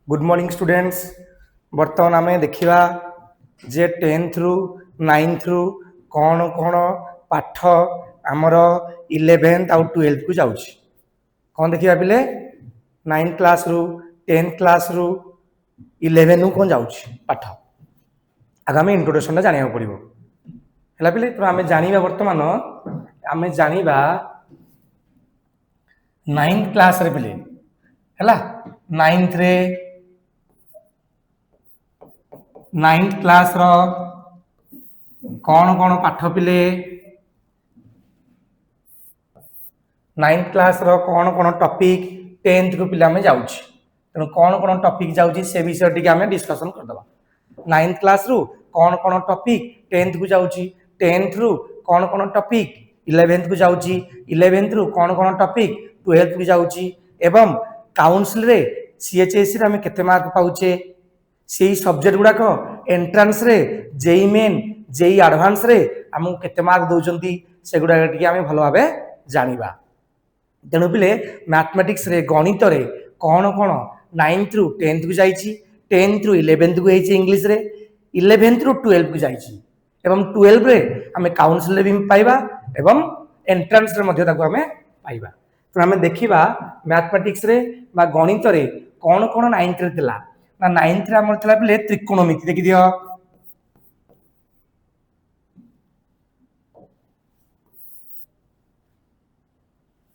Good morning students. बर्तमान आम देखा जे 10th रु 9th रु कौन कौन पाठ आमर 11th आउ 12th को जाऊँ। कौन देखा पिले 9th क्लास रु 10th क्लास रु 11 कौन जाऊँ पाठ आगामी इंट्रोडक्शन जाना पड़ो है पिले। तो आम जाना बर्तमान आम जाना 9th क्लास रे पिले है 9th रे 9th क्लास रो कौन कौन पाठ पिले 9th क्लास रो कौन कौन टॉपिक 10th को पिला में जाऊँ। तेणु कौन कौन टॉपिक जाऊँ से विषय टी आम डिस्कसन करदे। 9th क्लास रु कौन कौन टॉपिक 10th को जाऊँ, 10th रु कौन कौन टॉपिक 11th को जाऊँ, 11th रु कौन कौन टॉपिक 12th को जाऊँ एवं काउंसिल रे सीएचएससी रे आम केते मार्क पाउचे से सब्जेक्ट गुड़ाक एंट्रांस रे जेई मेन जेई एडवांस रे आमको केते मार्क दउचंती से गुडा टिके आम भल भाबे जानिबा। तेणु पिले मैथमेटिक्स रे गणित रे कौन कौन 9th रु 10th को जाइछि, 10th रु 11th को हेछि इंग्लिश रे, 11th रु 12th को जाइछि एवं 12 रे आम काउंसिल रे भी पाइबा एवं एंट्रांस रे मध्ये ताको आम पाइबा। तो आम देखिबा मैथमेटिक्स रे बा गणित रे कौन कौन 9th रे थिला ना 9th रे हमर थिला पिले त्रिकोणमिति देखि दियो।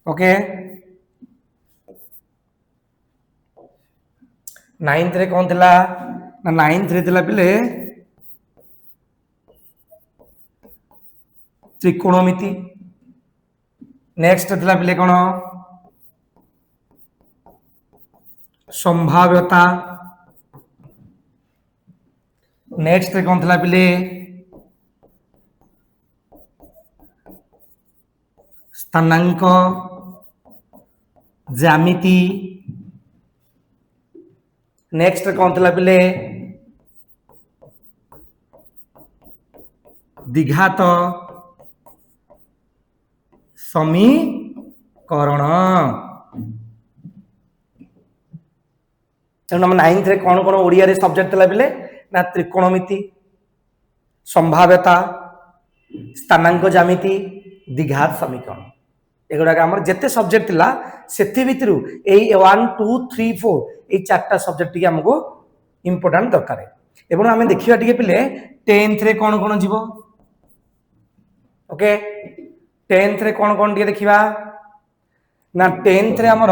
ओके 9th रे कौन थिला ना 9th रे थिला पिले त्रिकोणमिति। नेक्स्ट थिला पिले कोन संभाव्यता। नेक्स्ट रे कौन थिला पिले स्थानांक ज्यामिति। नेक्स्ट रे कौन थिला पिले द्विघात समीकरण। तेणु हम 9th रे कौन कौन ओडिया रे सब्जेक्ट थिला पिले ना त्रिकोणमिति, संभाव्यता, स्थानांक ज्यामिति, द्विघात समीकरण। एगुड़ा आमर जिते सब्जेक्ट थिला सेथि भितरु एई 1 2 3 4 एई चारटा सब्जेक्ट टी हमको इंपोर्टेंट दरकार। एवं आम देखिबा टिके पिले 10th रे कौन कौन जीवो। ओके 10th रे कौन कौन टिके देखिबा ना 10th रे हमर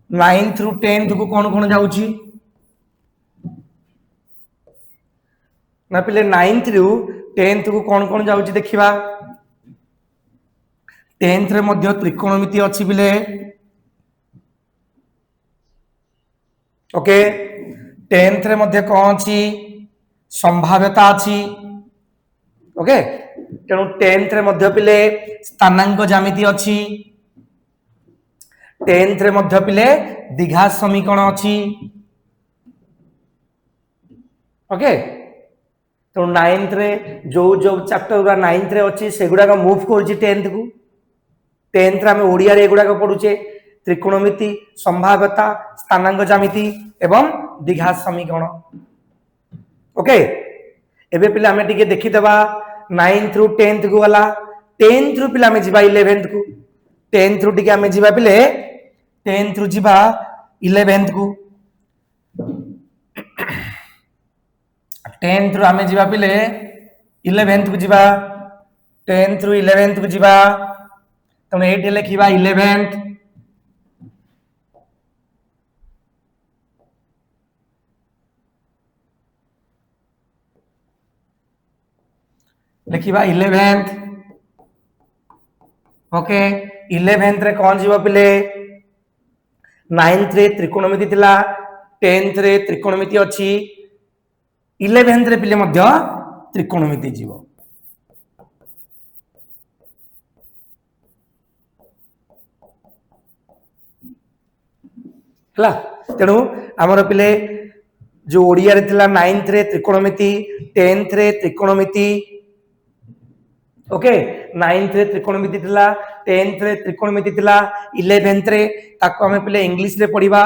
9th रु 10th को कौन कौन जाउची ना पिले 9th रु 10th को कौन कौन जाउची देखिबा। 10th रे मध्य त्रिकोणमिति अछि पिले। ओके 10th रे मध्य कौन अछि संभाव्यता अछि। ओके तेणु 10th रे मध्य पिले स्थानांक ज्यामिति अछि, 10th रे मध्य पिले द्विघात समीकरण अछि। ओके तो 9th रे जो जो चैप्टर गुडा 9th रे अछि सेगुडा का मूव करछि 10th को। 10th रे हम ओडिया रे एगुडा को पढुचे त्रिकोणमिति, संभाव्यता, स्थानांक ज्यामिति एवं द्विघात समीकरण। ओके एबे पिले हमें टिके देखि देबा 9th रु 10th को वाला। 10th रु पिले हमें जिबा 11th को। 10th रु टिके हमें जिबा पिले 10th रु जिबा 11th को। 10th रु हमें जिबा पिले 11th को जिबा। 10th रु 11th को जिबा तने एठी लिखिबा 11th। लिखिबा 11th। ओके 11th रे कौन जीव पिले 9th रे त्रिकोणमिति थिला, 10th रे त्रिकोणमिति अछि, 11th रे पिले मध्य त्रिकोणमिति जीव। हला तेणु आमर पिले जो ओडिया रे थिला 9th रे त्रिकोणमिति, 10th रे त्रिकोणमिति। ओके 9th रे त्रिकोणमिति थिला, 10th रे त्रिकोणमिति थिला 11th रे ताको हमें पहले इंग्लिश रे पढ़िबा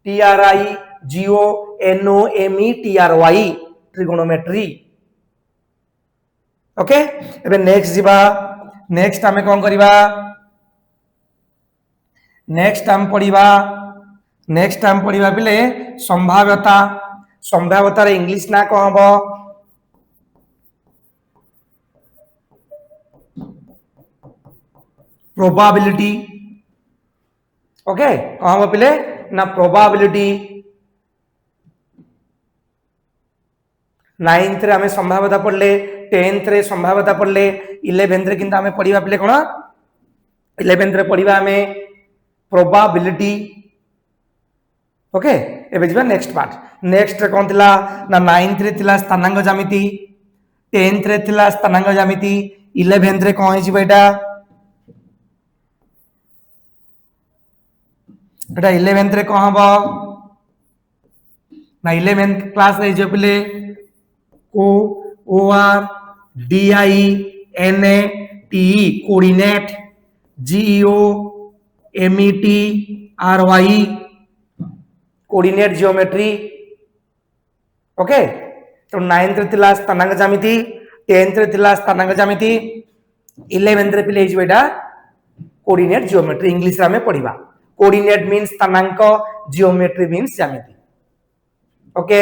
TRIGONOMETRY ट्रिगोनोमेट्री ओके एबे नेक्स्ट जिबा नेक्स्ट हमें कोन करिबा नेक्स्ट हम पढ़िबा पहले संभाव्यता संभाव्यता रे इंग्लिश ना को हबो प्रोबेबिलिटी ओके कौन हम पहले ना प्रोबेबिलिटी 9th रे हमें संभाव्यता पढ़ले 10th रे संभाव्यता पढ़ले 11th रे किंतु हमें पढ़िबा पहले कोन 11th रे पढ़िबा हमें प्रोबेबिलिटी ओके एबे जिबा नेक्स्ट पार्ट नेक्स्ट रे कोन थिला ना 9th रे थिला स्थानांक ज्यामिति 10th रे थिला स्थानांक ज्यामिति 11th रे कोन हे जिबा एटा 11th रे कोन हबो ना 11th क्लास रे जे पले COORDINATE coordinate GEOMETRY coordinate geometry okay तो 9th रे थिला स्थानांक ज्यामिति 10th रे थिला स्थानांक ज्यामिति 11th रे पिले बेटा कोऑर्डिनेट जियोमेट्री इंग्लिश रे हमें पढ़िबा कोऑर्डिनेट मींस स्थानांक जियोमेट्री मींस ज्यामिति ओके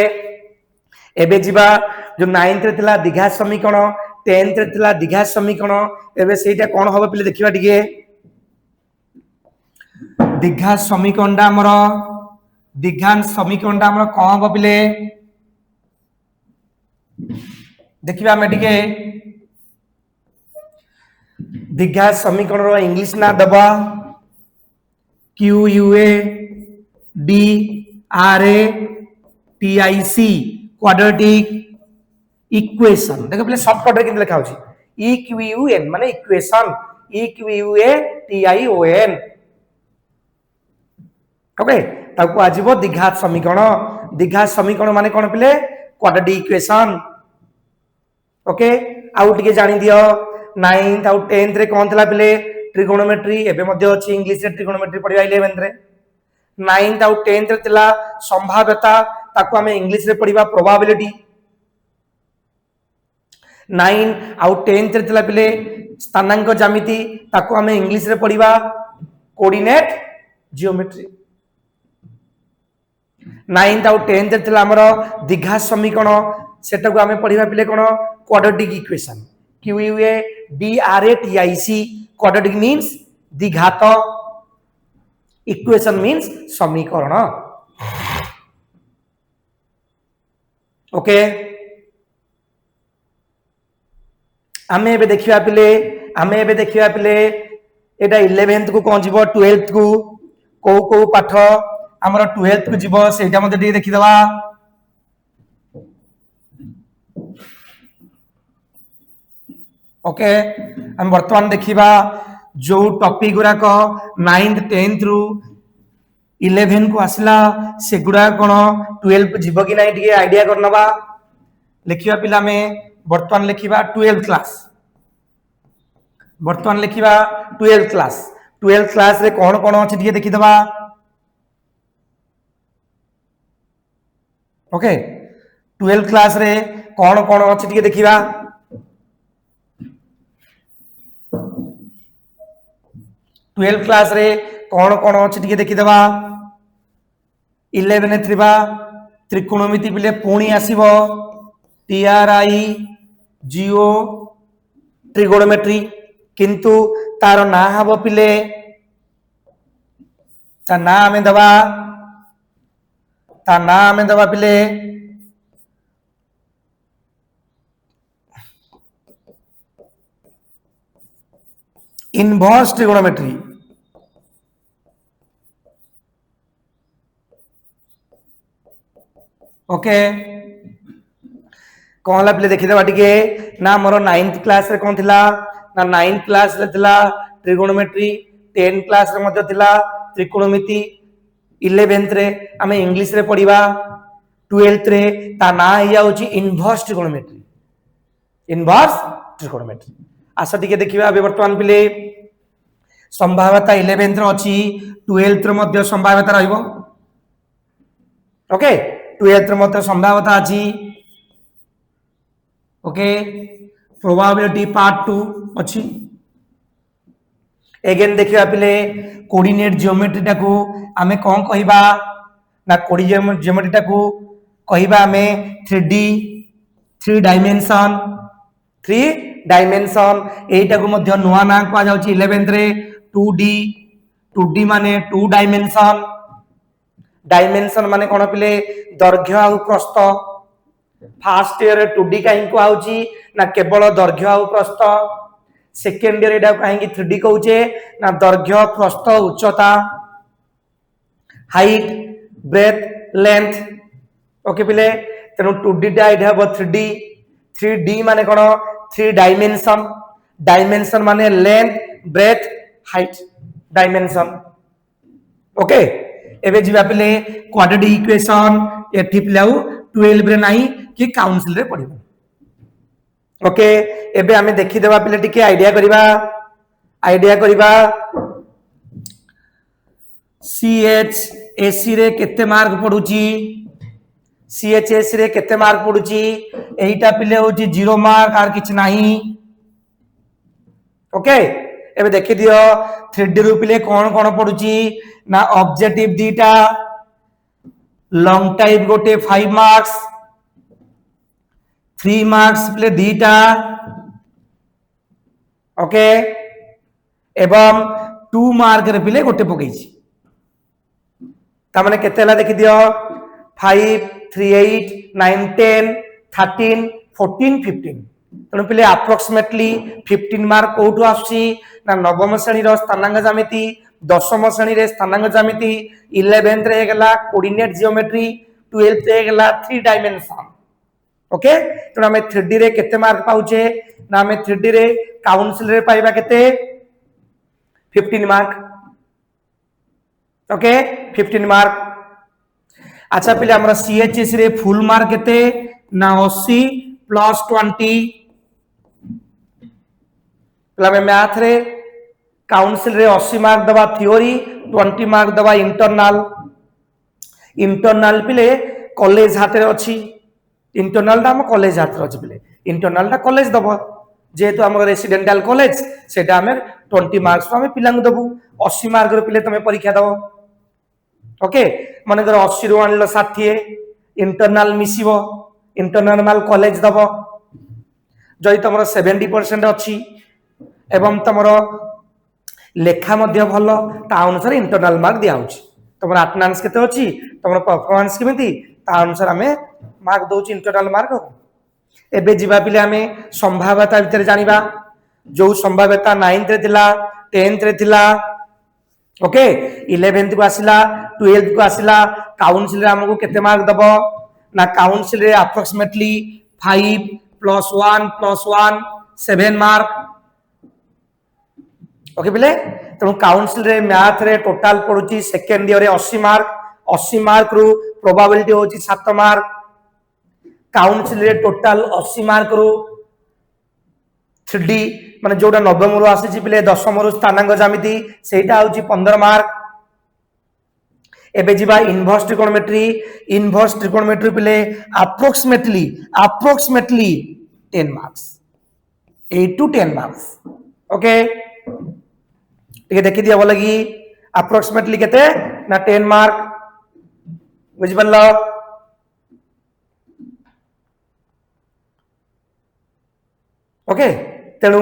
एबे जिबा जो 9th रे थिला द्विघात समीकरण 10th रे थिला द्विघात समीकरण एबे सेटा कोन होबो पिले देखिबा दिगे द्विघात समीकरणटा हमर कोन होबो पिले देखिबा हम टिके द्विघात समीकरण रो इंग्लिश ना दबा QUADRATIC क्वाड्रेटिक इक्वेशन देखो पहले शॉर्टकट रे किंतु लिखा होची EQUN माने इक्वेशन EQUATION ओके ताको आजीबो द्विघात समीकरण माने कोन पहले क्वाड्रेटिक इक्वेशन ओके आउ टिके जानि दियो 9th आउ 10th रे कोन थला पहले ट्रिगोनोमेट्री एबे मध्ये अछि इंग्लिश रे ट्रिगोनोमेट्री पढिबा 11th रे 9th आउ 10th रे थिला संभाव्यता ताको हमें इंग्लिश रे पढिबा प्रोबेबिलिटी 9 आउ 10th रे थिला पले स्थानांक ज्यामिति ताको हमें इंग्लिश रे पढिबा कोऑर्डिनेट जियोमेट्री 9th आउ 10th रे थिला हमरो द्विघात समीकरण सेटा को हमें पढिबा पले कोन quadratic equation QUADRATIC quadratic means द्विघात इक्वेशन मींस समीकरण ओके आमे एबे देखिबा पले एटा 11th को कोन जीवो 12th को को पाठ हमर 12th को जीवो सेटा मध्ये दी देखि दवा ओके हम वर्तमान देखिबा जो टॉपिक गुरा को 9th 10th रु 11 को आसला से गुडा कोन 12 जीव कि नाही टिके आईडिया करनबा लिखिबा पिला में वर्तमान लिखिबा 12 क्लास रे कोन कोन अछि टिके देखि दबा ओके 12 क्लास रे कोन कोन अछि टिके देखिबा 12 क्लास रे कोन कोन अछि टिके देखि दबा 11 थ्रीबा त्रिकोणमिति पिले पुणी आसीबो TRIGO ट्रिगोनोमेट्री किंतु तार ना हबो पिले ता ना हमें दबा पिले इनवर्स ट्रिगोनोमेट्री ओके कहला पले देखि देबा टिके ना मोर 9th क्लास रे कोन थिला ना 9th क्लास रे थिला ट्रिगोनोमेट्री 10th क्लास रे मध्ये थिला त्रिकोणमिति 11th रे हमें इंग्लिश रे पढिबा 12th रे ता ना हिया होची इनवर्स ट्रिगोनोमेट्री आसा टिके देखिबा अबे वर्तमान पिले संभाव्यता 11th रो अछि 12th रो मध्ये संभाव्यता रहइबो ओके 12th रो मध्ये संभाव्यता अछि ओके प्रोबेबिलिटी पार्ट 2 अछि एगेन देखिबा पिले कोऑर्डिनेट ज्योमेट्री टाको आमे कोन कहिबा ना कोऑर्डिनेट ज्योमेट्री टाको कहिबा आमे 3D 3 डायमेंशन 3 डायमेंशन एटा को मध्य नुआ ना को जाउची 11th रे 2D माने 2 डायमेंशन डायमेंशन माने कोन पिले दैर्घ्य आ प्रस्थ फर्स्ट ईयर 2D काई को आउची ना केवल दैर्घ्य आ प्रस्थ सेकेंड ईयर एटा काई 3D कहउचे ना दैर्घ्य प्रस्थ उच्चता हाइट ब्रेथ लेंथ ओके पिले तेनु 2D टा इड हबो 3D 3D माने कोन 3 डायमेंशन डायमेंशन माने length breadth height dimension okay एबे जिबा पिले क्वाड्रेटिक इक्वेशन एठी पिलाउ 12 रे नाही कि काउंसिल रे पढिबो ओके एबे हमें देखि देबा पिले टिके आईडिया करिबा CHAC रे केते मार्क पडुची CHAC रे केते मार्क पडुची एहिटा पिले होची 0 मार्क आर किछ नाही ओके एबे देखि दियो 3D रू पिले कोन पडुची ना ऑब्जेक्टिव दीटा लॉन्ग टाइप गोटे 5 मार्क्स 3 मार्क्स पिले दीटा ओके एवं 2 मार्क रे पिले गोटे पकेछि ता माने केते ला देखि दियो 5 3 8 9 10 13 14 15 तनु पिले अप्रोक्सीमेटली 15 मार्क कोठु आसी ना नवम श्रेणी रो स्थानांक ज्यामिति दशम श्रेणी रे स्थानांक ज्यामिति 11th रे गेला कोऑर्डिनेट जियोमेट्री 12th रे गेला 3 डायमेंशन ओके तनु हमें 3D रे केते मार्क पाउचे ना हमें 3D रे काउंसिल रे पाइबा केते 15 मार्क ओके 15 मार्क अच्छा पिले हमरा CHS रे फुल मार्क केते ना 80 प्लस 20 प्लस मैथ रे काउंसिल रे 80 मार्क दबा थ्योरी 20 मार्क दबा इंटरनल पिले कॉलेज हाथ रे अछि इंटरनल दा हम कॉलेज हाथ रे अछि पिले इंटरनल दा कॉलेज दबो जेहेतु हमर रेसिडेंशियल कॉलेज सेटा हमें 20 मार्क्स हम पिलांग दबु 80 मार्क रे पिले तमे परीक्षा दबो ओके माने कर 80 रु आनलो 60 इंटरनल मिसिबो इंटरनल माल कॉलेज दबो जई तमरो 70% अछि एवं तमरो लेखा मध्य भलो ता अनुसार इंटरनल मार्क दिया होछि तमरो अटेंडेंस केते अछि तमरो परफॉर्मेंस केमिति ता अनुसार हमें मार्क दोछि इंटरनल मार्क एबे जिबा पिले हमें संभाव्यता भीतर जानिबा जो संभाव्यता 9th रे थिला 10th रे थिला ओके 11th को आसिला 12th को आसिला काउंसिल रे हमको केते मार्क दबो ना काउंसिल रे अप्रोक्सीमेटली 5 + 1 7 मार्क ओके पिले तो काउंसिल रे मैथ रे टोटल पडुची सेकंड ईयर रे 80 मार्क रु प्रोबेबिलिटी होची 7 मार्क काउंसिल रे टोटल 80 मार्क रु 3D माने जोटा नवम रु आसी पिले दशम रु स्थानांक ज्यामिति सेटा होची 15 मार्क एबे जिबा इनवर्स ट्रिगोनोमेट्री पिले approximately 10 marks 8 to 10 marks okay ठीक देखि दिया बोलगी अप्रोक्सीमेटली केते ना 10 मार्क बुझ बनलो ओके तेणु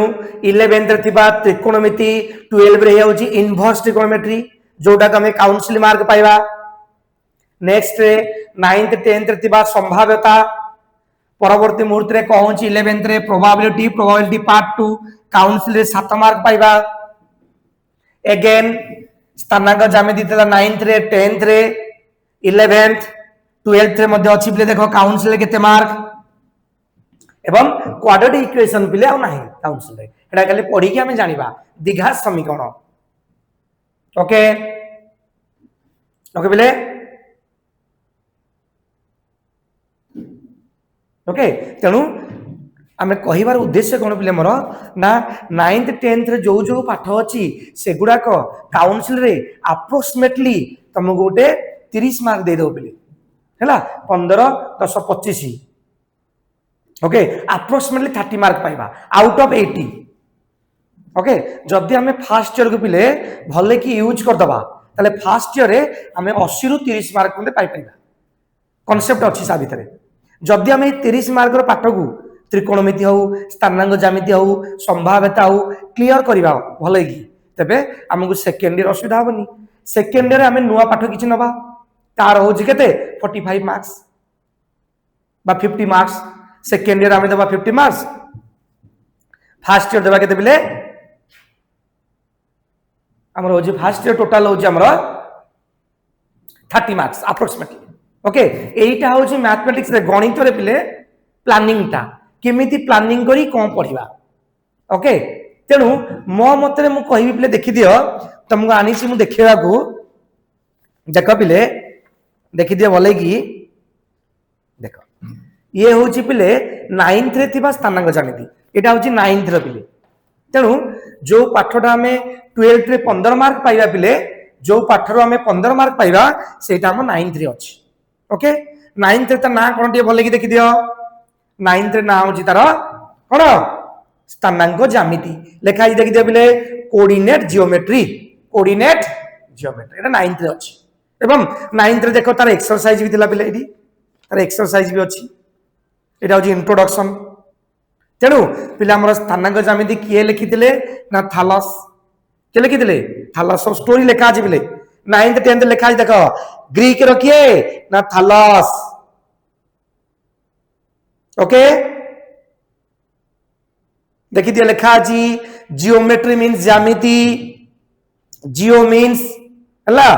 11th रे थिबा त्रिकोणमिति 12 रे हेउची इनवर्स ट्रिगोनोमेट्री जोटा हमें काउंसिल मार्क पाइबा नेक्स्ट रे 9th 10th रे थिबा संभाव्यता परवर्ती मुहूर्त रे कहूची 11th रे प्रोबेबिलिटी पार्ट 2 काउंसिल रे 7 मार्क पाइबा अगेन स्थानांक ज्यामिति तला 9th रे 10th रे 11th 12th रे मध्ये अछि पिले देखो काउंसिल रे केते मार्क एवं क्वाड्रेटिक इक्वेशन पिले आ नाही काउंसिल रे एटा खाली पढी के हमें जानिबा द्विघात समीकरण ओके ओके पिले ओके तेणु आम कहबार उद्देश्य कौन पे मोर ना 9th 10th जो जो पाठ अच्छी से गुड़ाक काउनसिल रे अप्रोक्सीमेटली तुमको गोटे 30 मार्क दे दो पे है 15 10 25 ओके अप्रोक्सीमेटली 30 मार्क पाइबा आउट ऑफ 80 ओके जदि आम फास्ट ईयर को पिले भले कि यूज करदबा ताले फास्ट ईयर रे आम 80 रु 30 मार्क पाई पाइबा कॉन्सेप्ट अच्छी सा भितर जदि आम 30 मार्क पाठ को त्रिकोणमिति हो स्थानांग ज्यामिति हो संभाव्यता हो क्लियर करवा भले कि तेबे आमको सेकेंड ईयर असुविधा हेनी सेकेंड ईयर आम नुआ पाठ किसी नवा तार हूँ के 45 मार्क्स बा 50 मार्क्स सेकेंड ईयर आम देवा 50 मार्क्स फास्ट ईयर देवा के आमर हूँ फास्ट ईयर टोटाल हूँ आमर 30 मार्क्स अप्रोक्सीमेटली ओके एटा हूँ मैथमेटिक्स गणित रे पिले प्लानिंग टा केमिति प्लानिंग करी कौन पढ़ा ओके तेणु मो मत मुझे पिले देखी दियो तुमको आनी देखा देख पिले देखी दियो भले कि देख ये हूँ पिले 9th रे थिबा स्थानांक ज्यामिति एटा हूँ 9th रे पिले तेणु जो पाठटा आम 12th रे 15 मार्क पाइबा पिले जो पाठर आम 15 मार्क पाइबा सेटा आम 9th रे अछि ओके 9th रे ना कौन टे भले कि देखी दियो 9th रे ना हूँ तार कौन स्थानांक ज्यामिति लिखाई देखी दियो पिले कोऑर्डिनेट जियोमेट्री एटा 9th रे अछि एवं 9th रे देखो तार एक्सरसाइज भी थिला पिले एडी तार एक्सरसाइज भी अछि एटा हूँ इंट्रोडक्शन तेणु पिला हमर स्थानांक ज्यामिति किए लिखिथिले ना थालस के लिखिथिले थालस सब स्टोरी लिखा अछि पिले 9th 10th लिखा अछि देखो ग्रीक रो किए ना थालस ओके देखी दिया लिखा जी जियोमेट्री मीन्स ज्यामिति जियो मीन्स हला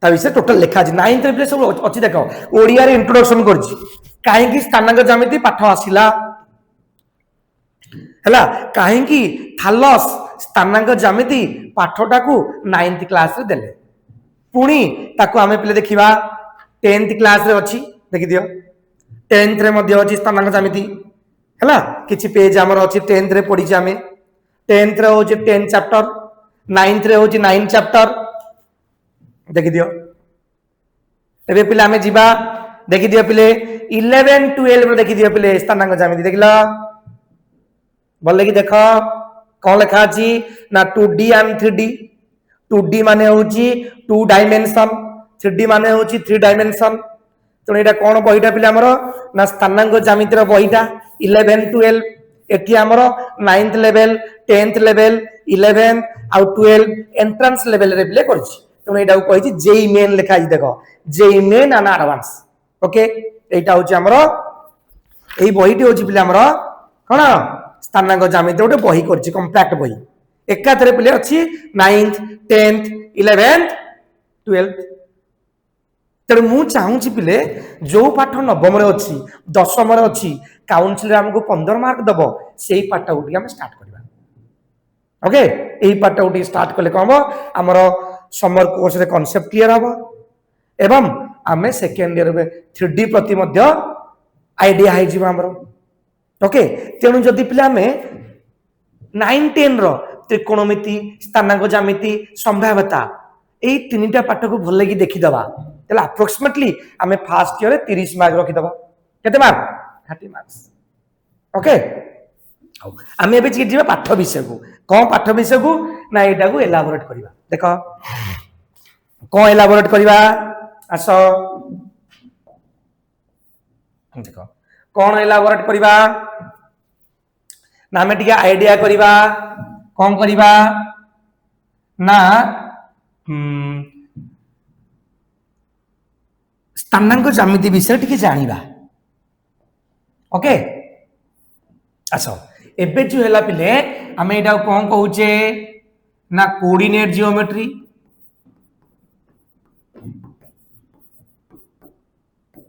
ता विषय टोटल लिखा जी 9th रे सब अछि देखो ओडिया रे इंट्रोडक्शन करछि काहे कि स्थानांक ज्यामिति पाठ आसिला हला काहे कि थालस स्थानांक ज्यामिति पाठटा को 9th क्लास रे देले पुणी ताको आमे पले देखिबा 10th क्लास रे अछि देखि दियो 10th रे मध्ये अछि स्थानांक ज्यामिति हला किछि पेज हमर अछि 10th रे पढि जामे 10th रे होछि 10 चैप्टर 9th रे होछि 9 चैप्टर देखि दियो एबे पिले आमे जिबा देखि दियो पिले 11 12 रे देखि दियो पिले स्थानांक ज्यामिति देखिला बोले कि देखो कौन लिखा अछि ना 2D एंड 3D 2D माने होछि 2 डायमेंशन 3D माने होछि 3 डायमेंशन तो एटा कौन बहिटा पिले हमर ना स्थानांक ज्यामिति रो बहिटा 11 12 एठी हमर 9th लेवल 10th लेवल 11 आ 12 एंट्रेंस लेवल रे पिले करछि तो एटा को कहि जेई मेन लिखा अछि देखो JEE main and advance okay एटा होछि हमर एई बहिटी होछि पिले हमर कोन स्थानांक ज्यामिति गोटे बही करछि कम्पैक्ट बही एकाथरे पिले अछि 9th 10th 11th 12th तेणु मु चाहूँगी पिले जो पाठ नवम अच्छी दशम अच्छी काउनसिल आमको 15 मार्क दब से पाठ गुटी आम स्टार्ट करवा ओके यही पाठ गुटी स्टार्ट कले कौन हम आमर समर कोर्स रे कॉन्सेप्ट क्लियर हम एवं आम सेकेंड ईयर में 3D प्रति आइडिया है ओके तेणु जदि पिला आम 9 10 रो त्रिकोणमिति स्थानांक ज्यामिति संभाव्यता यही 3टा पाठ को भल लगी देखीदबा तेल अप्रोक्सीमेटली आम फास्ट ईयर 30 मार्क रखीदबा केते मार्क 30 मार्क्स ओके आम एबे जीवा पाठ विषय को कौन पाठ विषय को ना एटा को एलाबोरेट करबा देखो कौन एलाबोरेट करबा आस देखो कौन एलाबोरेट करबा ना हमें टिके आइडिया करबा कौन करबा ना स्थानांक ज्यामिति विषय टिके जानिबा ओके आसो एबे जो हैला पिले हमें एटा कौन कहूचे ना coordinate geometry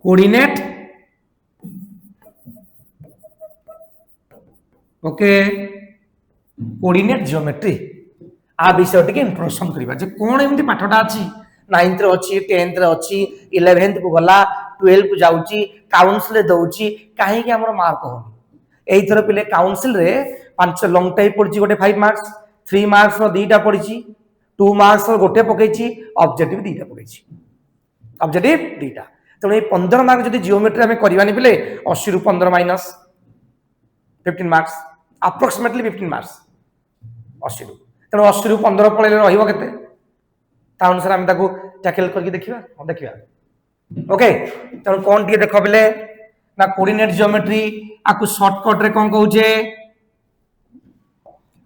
coordinate okay coordinate geometry आ विषय टिके इंट्रोडक्शन करबा जे कोन एमती पाठटा अछि 9th रे अछि 10th रे अछि 11th को गला 12 को जाउची काउंसिल दउची काहे कि हमर मार्क हो एई थर पिले काउंसिल रे 5 लॉन्ग टाइप पड़ची गोटे 5 मार्क्स 3 मार्क्स रो दीटा पड़ची 2 मार्क्स रो गोटे पकेची ऑब्जेक्टिव दीटा पकेची ऑब्जेक्टिव दीटा तो ये 15 मार्क जदि जियोमेट्री हमें करवानी पिले 80 रु 15 माइनस 15 मार्क्स अप्रोक्सीमेटली 15 मार्क्स 80 रु तेणु 80 रु 15 पळेले रहिबो केते ता अनुसार हम ताको टैकल करके देखिबा ओके तेणु कोन टिके देखो पिले ना कोऑर्डिनेट जियोमेट्री आकु शॉर्टकट रे कोन कहूचे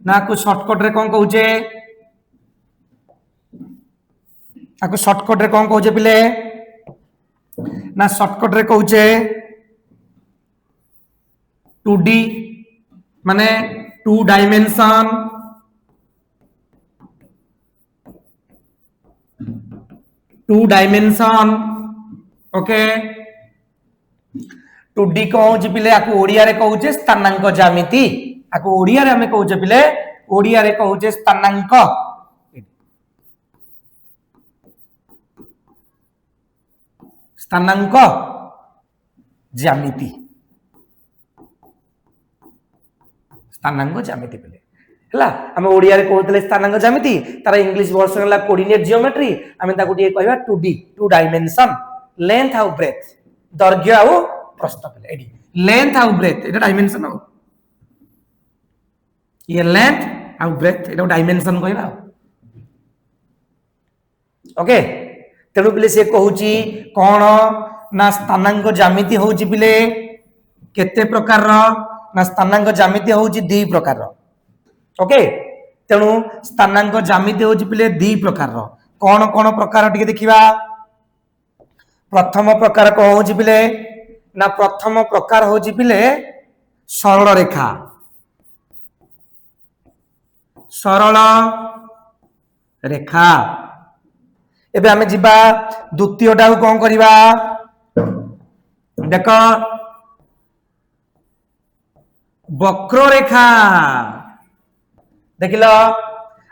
ना आकु शॉर्टकट रे कोन कहूचे आकु शॉर्टकट रे कोन कहूचे पिले ना शॉर्टकट रे कहूचे 2D माने 2 डायमेंशन ओके 2D कहूचे पिले आकु ओडिया रे कहूचे स्थानांक ज्यामिति आकु ओडिया रे हमें कहूचे पिले ओडिया रे कहूचे स्थानांक स्थानांक ज्यामिति पिले हला हम ओडिया रे कहतले स्थानांक ज्यामिति तार इंग्लिश वर्जन हला कोऑर्डिनेट जियोमेट्री हम ताकू टिके कहबा 2D 2 डायमेंशन लेंथ आउ ब्रेथ दैर्घ्य आउ प्रस्थ पिले एडी लेंथ आउ ब्रेथ एटा डायमेंशन हो ये लेंथ आउ ब्रेथ एटा डायमेंशन कहबा ओके तेणु पिले से कहूची कौन ना स्थानांक ज्यामिति होची पिले केते प्रकार ना स्थानांक ज्यामिति होची 2 प्रकार ओके तेणु स्थानांक ज्यामिति होची पिले 2 प्रकार कौन कौन प्रकार टिके देखिबा प्रथम प्रकार को होची पिले ना प्रथम प्रकार होची पिले सरल रेखा एबे हमें जिबा द्वितीय टा कोन करिबा देखो वक्ररेखा देखिलो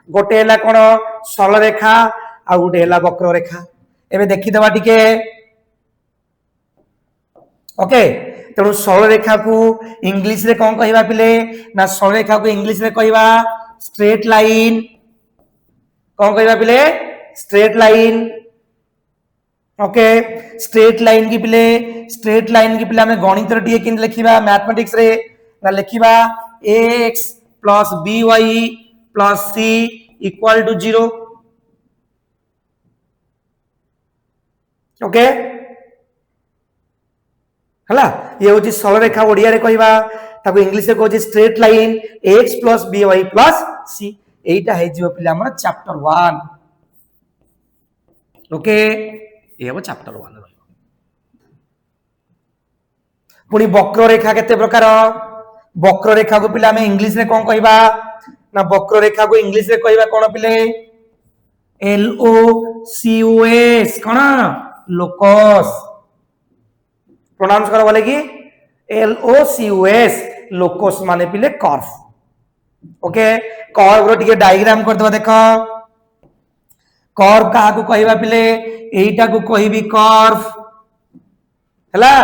गोटे हला कोन सरल रेखा आ गोटे हला वक्ररेखा एबे देखि दबा टिके ओके तेणु सरल रेखा को इंग्लिश रे कोन कहिबा पिले ना सरल रेखा को इंग्लिश रे कहिबा स्ट्रेट लाइन कोन कहिबा पिले straight line okay straight line की पिले हमें गणित रे किन लिखिबा मैथमेटिक्स रे ना लिखिबा ax plus by plus c equal to 0 okay हला ये होची सरल रेखा ओडिया रे कहिबा ताको इंग्लिश रे कहूची straight line ax plus by plus c एटा हे जिवो पिले हमर चैप्टर 1 ओके ये हम चैप्टर 1 पुनी वक्ररेखा केते प्रकार वक्ररेखा को पिला में इंग्लिश रे कोन कहबा ना वक्ररेखा को इंग्लिश रे कहबा कोन पिले LOCUS कोन लोकस प्रोनाउंस करो बोले कि LOCUS लोकस माने पिले कर्व ओके कर्व रो टिके डायग्राम कर दबा देखो कर्व का को कहबा पिले एटा को कहबी कर्व हला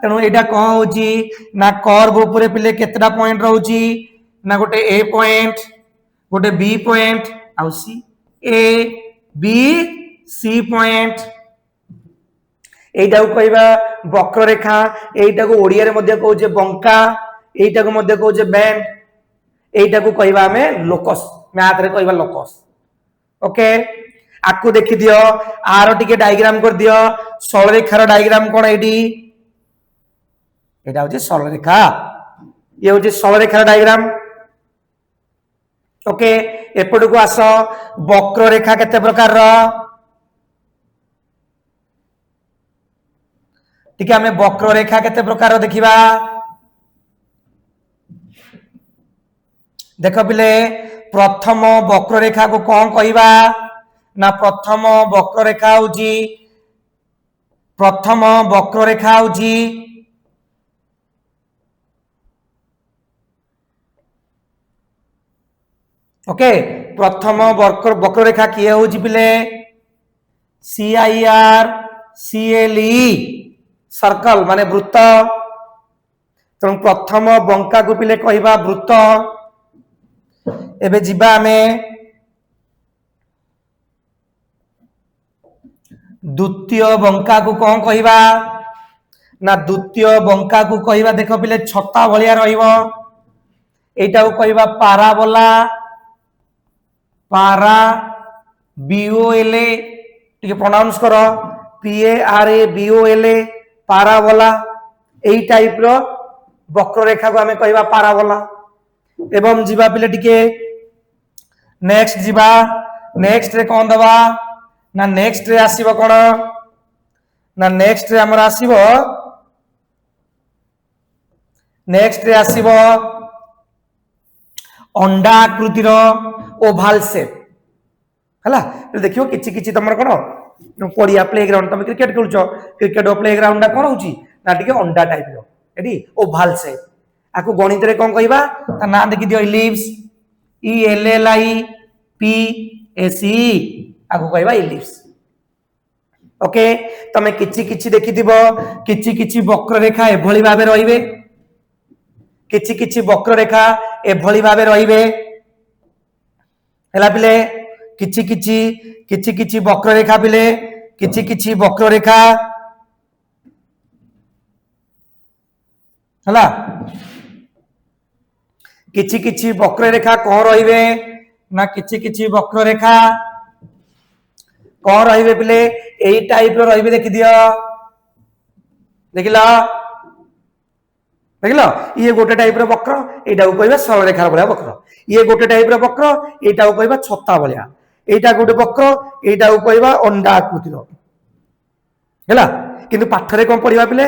तेणु एटा कह होची ना कर्व ऊपर पिले केतरा पॉइंट रहउची ना गोटे ए पॉइंट गोटे बी पॉइंट आउ सी ए बी सी पॉइंट एटा को कहबा वक्ररेखा एटा को ओडिया रे मध्ये कहउचे बंका एटा को मध्ये कहउचे बैंड एटा को कहबा हमें लोकस मैथ रे कहबा लोकस ओके आकु देखि दियो आरो टिके डायग्राम कर दियो सरल रेखार डायग्राम कोन एडी एटा होची सरल रेखा ये होची सरल रेखार डायग्राम ओके एपड को आसो वक्र रेखा केते प्रकार रो ठीक है हमें वक्र रेखा केते प्रकार रो देखिबा देखो पिले प्रथम वक्र रेखा को कोन कहिबा ना प्रथम वक्र रेखा होची ओके प्रथम वक्र रेखा किए होची पिले CIR CLE सर्कल माने वृत्त तेणु प्रथम बंका को पिले कहवा वृत्त एबे जिबा आमे द्वितीय बंका को कौन कहवा ना द्वितीय बंका को कहवा देख पिले छता भलिया रहिबो एटा को कहवा पाराबोला पारा बीओएलए टिके प्रोनाउंस करो PARABOLA पाराबोला एई टाइप रो वक्ररेखा को हमें कहवा पाराबोला एवं जीवा पिले टिके नेक्स्ट जीवा नेक्स्ट रे कोन दबा ना नेक्स्ट रे आसीबो कोन ना नेक्स्ट रे हमर आसीबो नेक्स्ट रे आसीबो अंडा आकृति रो ओभाल शेप हला देखियो किछि किछि तमर कोन पड़िया प्लेग्राउंड तुम क्रिकेट खेलुछ क्रिकेट प्लेग्राउंड टा कोन होची ना टिके अंडा टाइप रो एडी ओभाल शेप आकु गणित रे कोन कहबा ता ना देखि दियो इलिप्स ELLIPS आकु कहबा इलिप्स ओके तमे किछि किछि देखि दिबो किछि किछि वक्ररेखा एभली भाबे रहिबे किछि किछि वक्ररेखा एभली भाबे रहिबे हला पिले किछि किछि वक्ररेखा पिले किछि वक्ररेखा हला किछि वक्ररेखा कोन रहिबे ना किछि वक्ररेखा कोन रहिबे पिले एई टाइप रो रहिबे देखि दियो देखिला देखिलो ये गोटे टाइप रो वक्र एटा को कहबा सरल रेखा भलिया वक्र ये गोटे टाइप रो वक्र एटा को कहबा छत्ता भलिया एटा गोटे वक्र एटा को कहबा अंडा आकृति रो हैला किंतु पाठरे कोन पढिबा पिले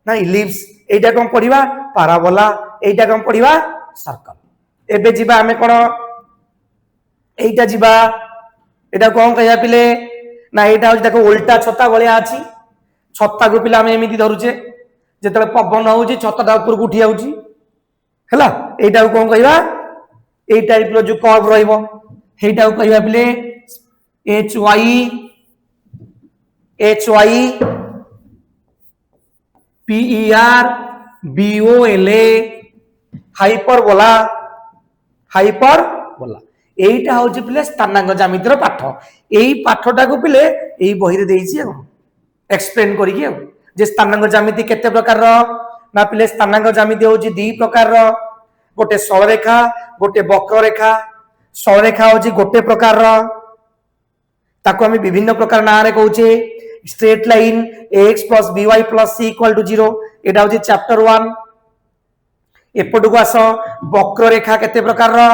ना इलिप्स एटा कोन पढिबा पाराबोला एटा कोन पढिबा सर्कल एबे जिबा हमें कोन एटा जिबा एटा कोन कहया पिले ना एटा हो देखो उल्टा छत्ता भलिया अछि छत्ता को पिला हमें एमिति धरुचे जेतले पवन होउची छत्ता ऊपर को उठी जाउची हैला एटा कोन कहबा ए टाइप रो जो कर्व रहइबो हेटा को कहबा पिले HY PERBOLA हाइपरबोला एटा होची पिले स्थानांक ज्यामितिर पाठ एई पाठटा को पिले एई बही रे देइची एक्सप्लेन करी कि जे स्थानांक ज्यामिति केते प्रकार रो ना पिले स्थानांक ज्यामिति होची दी प्रकार रो गोटे सरलरेखा गोटे वक्ररेखा सरलरेखा होची गोटे प्रकार रो ताको हम विभिन्न प्रकार ना रे कहूचे straight line ax + by + c = 0 एटा होची चैप्टर 1 एपटु को आसो वक्ररेखा केते प्रकार रो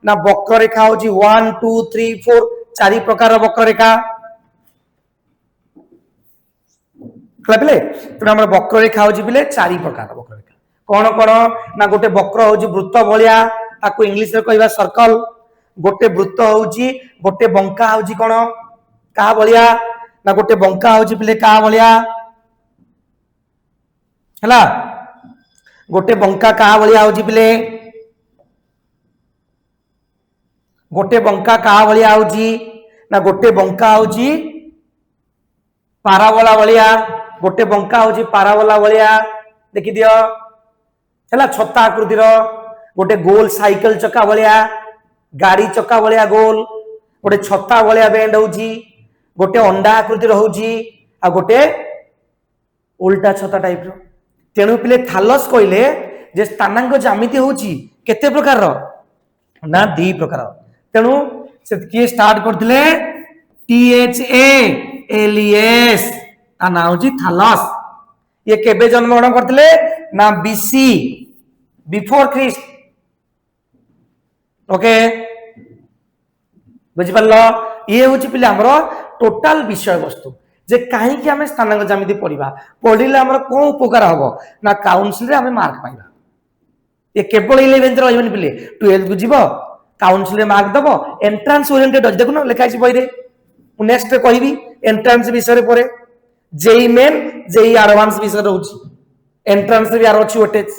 ना वक्ररेखा होची 1 2 3 4 चारि प्रकार रो वक्ररेखा क्लापिले तो हमर वक्ररेखा होची बिले चारि प्रकार रो वक्ररेखा कोन कोन ना गोटे वक्र होची वृत्त भलिया ताको इंग्लिश रे कहबा सर्कल गोटे वृत्त होची गोटे बंका होची कोन का भलिया ना गोटे बंका होची बिले का भलिया हला गोटे बंका का भलिया होची बिले गोटे बंका का भलिया होची ना गोटे बंका होची पाराबोला भलिया गोटे बंका होची पाराबोला भलिया देखि दियो हला छत्ता आकृति रो गोटे गोल साइकिल चक्का भलिया गाड़ी चक्का भलिया गोल गोटे छत्ता भलिया बेंड होची गोटे अंडा आकृति रहउची आ गोटे उल्टा छत्ता टाइप रो तेणु पिले थालस कहले जे स्थानांक ज्यामिति होची केते प्रकार रो ना दी प्रकार तेणु से के स्टार्ट करथिले THALES आ ना होची थालस ये केबे जन्म ग्रहण करथिले ना BC बिफोर क्रिस्ट ओके बुझि परलो ये होची पिले हमरो टोटल विषय वस्तु जे काहे कि हमें स्थानांक ज्यामिति पढिबा पढिले हमर को उपकार हबो ना काउंसिल रे हमें मार्क पाइबा ये केवल 11th रे होइबनी पिले 12th को जीवो काउंसिल रे मार्क दबो एंट्रेंस ओरिएंटेड देखो ना लिखा अछि बही रे मु नेक्स्ट कहबी एंट्रेंस विषय रे परे जेई मेन जेई एडवांस विषय रहउची एंट्रेंस रे यार अछि वेटेज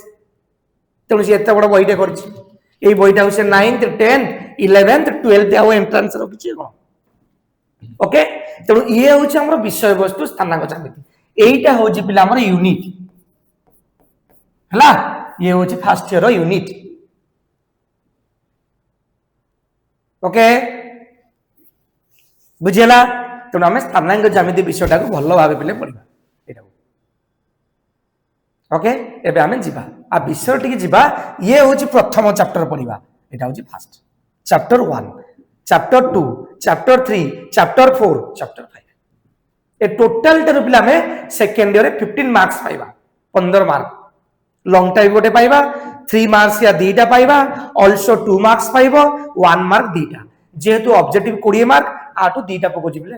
तेणु से एते बड़ बहीटे करछि एई बहीटा से 9th 10th 11th 12th आउ एंट्रेंस रखिछि कोन ओके तेणु ये होछि हमर विषय वस्तु स्थानांक ज्यामिति एटा होची पिला हमर यूनिट हला ये होची फर्स्ट ईयर यूनिट ओके बुझिला तेणु आम स्थानांक ज्यामिति विषयटा को भल भाव पे पढ़ा यहाँ ओके एबे आम जीवा आ विषय टी जीवा ये हूँ प्रथम चैप्टर पढ़ा यहाँ हूँ fast chapter 1 chapter 2 chapter 3 chapter 4 chapter 5 ए टोटाल टे पिला हमें सेकेंड ईयर 15 मार्क्स पाइबा 15 मार्क लॉन्ग टाइम गोटे पाइबा 3 मार्क्स या दीटा पाइबा ऑल्सो 2 मार्क्स पाइबो 1 मार्क दीटा जेहेतु ऑब्जेक्टिव 20 मार्क आठू दीटा पकोजी बिले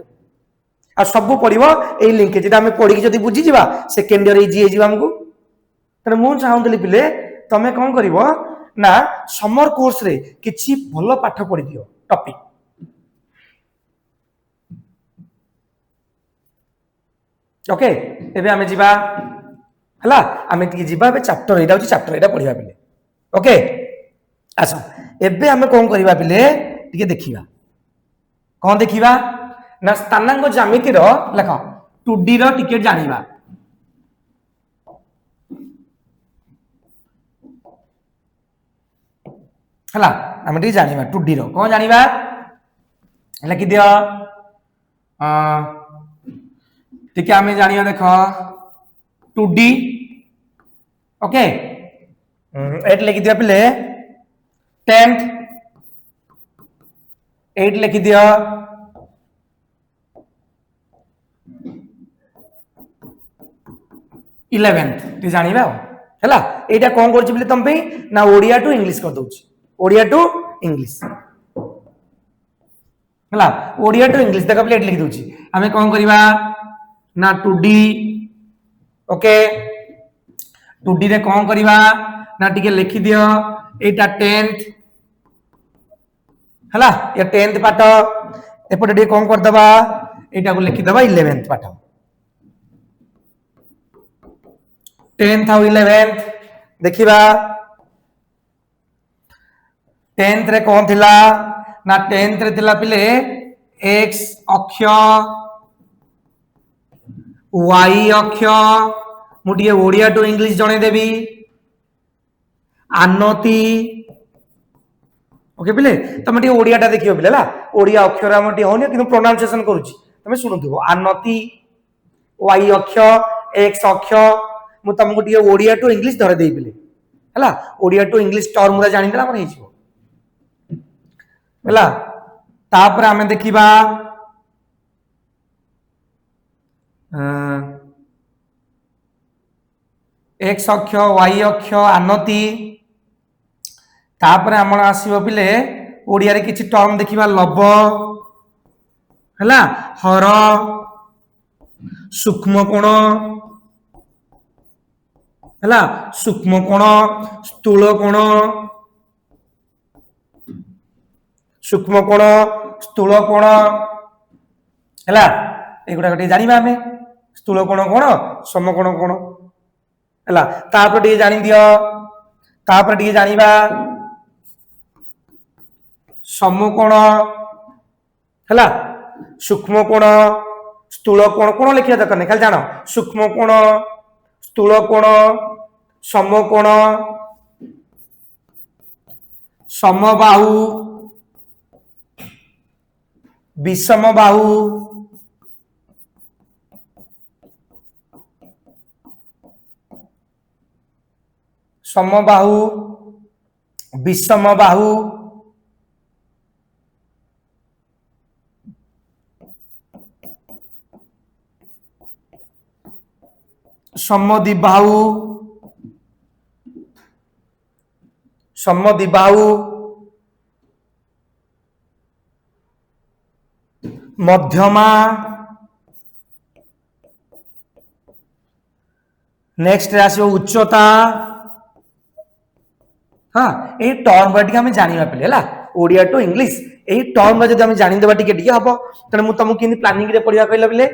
आ सब पड़िबो ए लिंक जेटा हम पढ़ी जदी बुझी जीवा सेकेंड ईयर इजी जीवा हमको तने मु चाहूतली पिले तमे कोन करिवो ना समर कोर्स रे किछि भलो पाठ पढ़ी दियो टॉपिक ओके एबे हमें जीवा हला हमें टी जीवा बे चैप्टर एटा होची चैप्टर एटा पढ़िबा पिले ओके अच्छा एबे हमें कोन करिबा पिले टिके देखिबा कोन देखिबा ना स्थानांक ज्यामिति रो लेख 2D रो टिके जानिबा हला हम टिके जानिबा 2D रो कोन जानिबा लिखि दियो ठीक है हमें जानिया देखो 2D ओके एट लिखि दिया पहले 10th 8 लिखि दिया 11th ती जानिबा हैला एटा कोन करछि बले तम पे ना ओडिया टू इंग्लिश कर दोछि ओडिया टू इंग्लिश हैला ओडिया टू इंग्लिश देखा प्लेट लिखि दोछि हमें कोन करिबा ना 2D ओके 2D रे कोन करिबा ना टिके लिखि दियो एटा 10th हला या 10th पाठ एपटे टिके कोन कर दबा एटा को लिखि दबा 11th पाठ 10th और 11th देखिबा 10th रे कोन थिला ना 10th रे थिला पिले x अक्ष y अक्ष मुटिए ओडिया टू इंग्लिश जणे देबी आनती ओके पिले तमे टी ओडिया टा देखियो पिले ला ओडिया अक्षर हम टी होनी किंतु प्रोनाउंसिएशन करूची तमे सुनुथिबो आनती y अक्ष x अक्ष मु तुमको टी ओडिया टू इंग्लिश धरे देई पिले हला ओडिया टू इंग्लिश टर्म रा जानि देला हमर हेजिवो हला तापर हमें देखिबा x अक्ष y अक्ष आनती तापर हमर आसीबो पिले ओडिया रे किछि टर्म देखिबा लब हला हर सूक्ष्म कोण हला सूक्ष्म कोण स्थूल कोण सूक्ष्म कोण स्थूल कोण हला एगुडा गटे जानिबा हमें स्थूल कोण कोण समकोण कोण हला तापर टी जानि दियो तापर टी जानिबा समकोण हला सूक्ष्म कोण स्थूल कोण कोण लिखिया दरकार नहीं खाली जानो सूक्ष्म कोण स्थूल कोण समकोण समबाहु विषमबाहु समबाहु विषमबाहु समद्विबाहु समद्विबाहु मध्यमा नेक्स्ट आसो उच्चता हाँ ये टर्म वर्ड हम जानिबा पले हला ओडिया टू इंग्लिश ए टर्म जब हम जानि देबा टिके टिके हबो तने मु तुमको किनि प्लानिंग रे पढिया कहला बले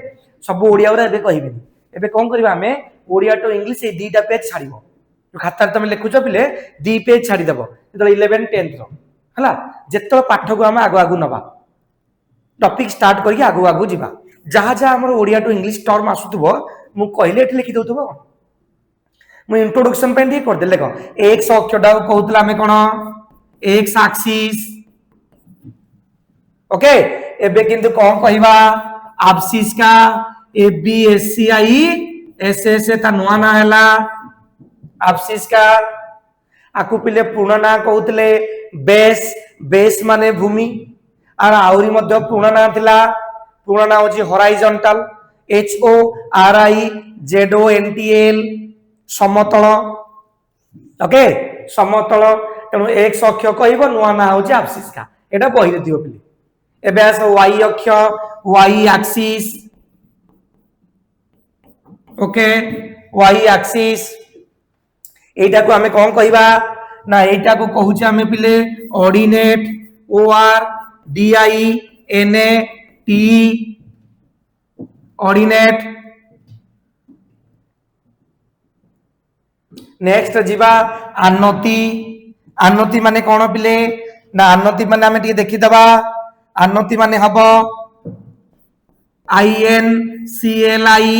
सब ओडिया रे एबे कहिबेनी एबे कोन करबा हमें ओडिया टू इंग्लिश ए दीटा पेज छाड़िबो जो खाता तुम लिखुछ पिले दी पेज छाड़ी देबो तो 11 10th रो हला जेतो पाठ को हम आगो आगु नबा टॉपिक स्टार्ट करके आगो आगु जीवा जहा जहा हमर ओडिया टू इंग्लिश टर्म आसुथबो मु कहले एठी लिखि दउथबो मु इंट्रोडक्शन पे ठीक कर दे देखो x अक्षटा कहउतला हमें कोन x एक्सिस ओके एबे किंतु कोन कहिबा एब्सिस का A B S C I S S ता नुआ ना हैला एब्सिस का आकु पिले पूर्ण ना कहउतले बेस बेस माने भूमि आर आउरी मध्य पूर्ण ना थिला पूर्ण ना होची horizontal H O R I Z O N T L समतल ओके समतल तेणु एक्स अक्ष कहइबो नुआ ना होची एब्सिस का एटा बहि दियो पिले एबे आस y अक्ष y axis okay y axis एटा को हमें कोन कहिबा ना एटा को कहूचे हमें पिले ordinate O R D I N A T ordinate next जीवा आनति आनति माने कोन पिले ना आनति माने हमें टी देखि दबा आनति माने हबो I N C L I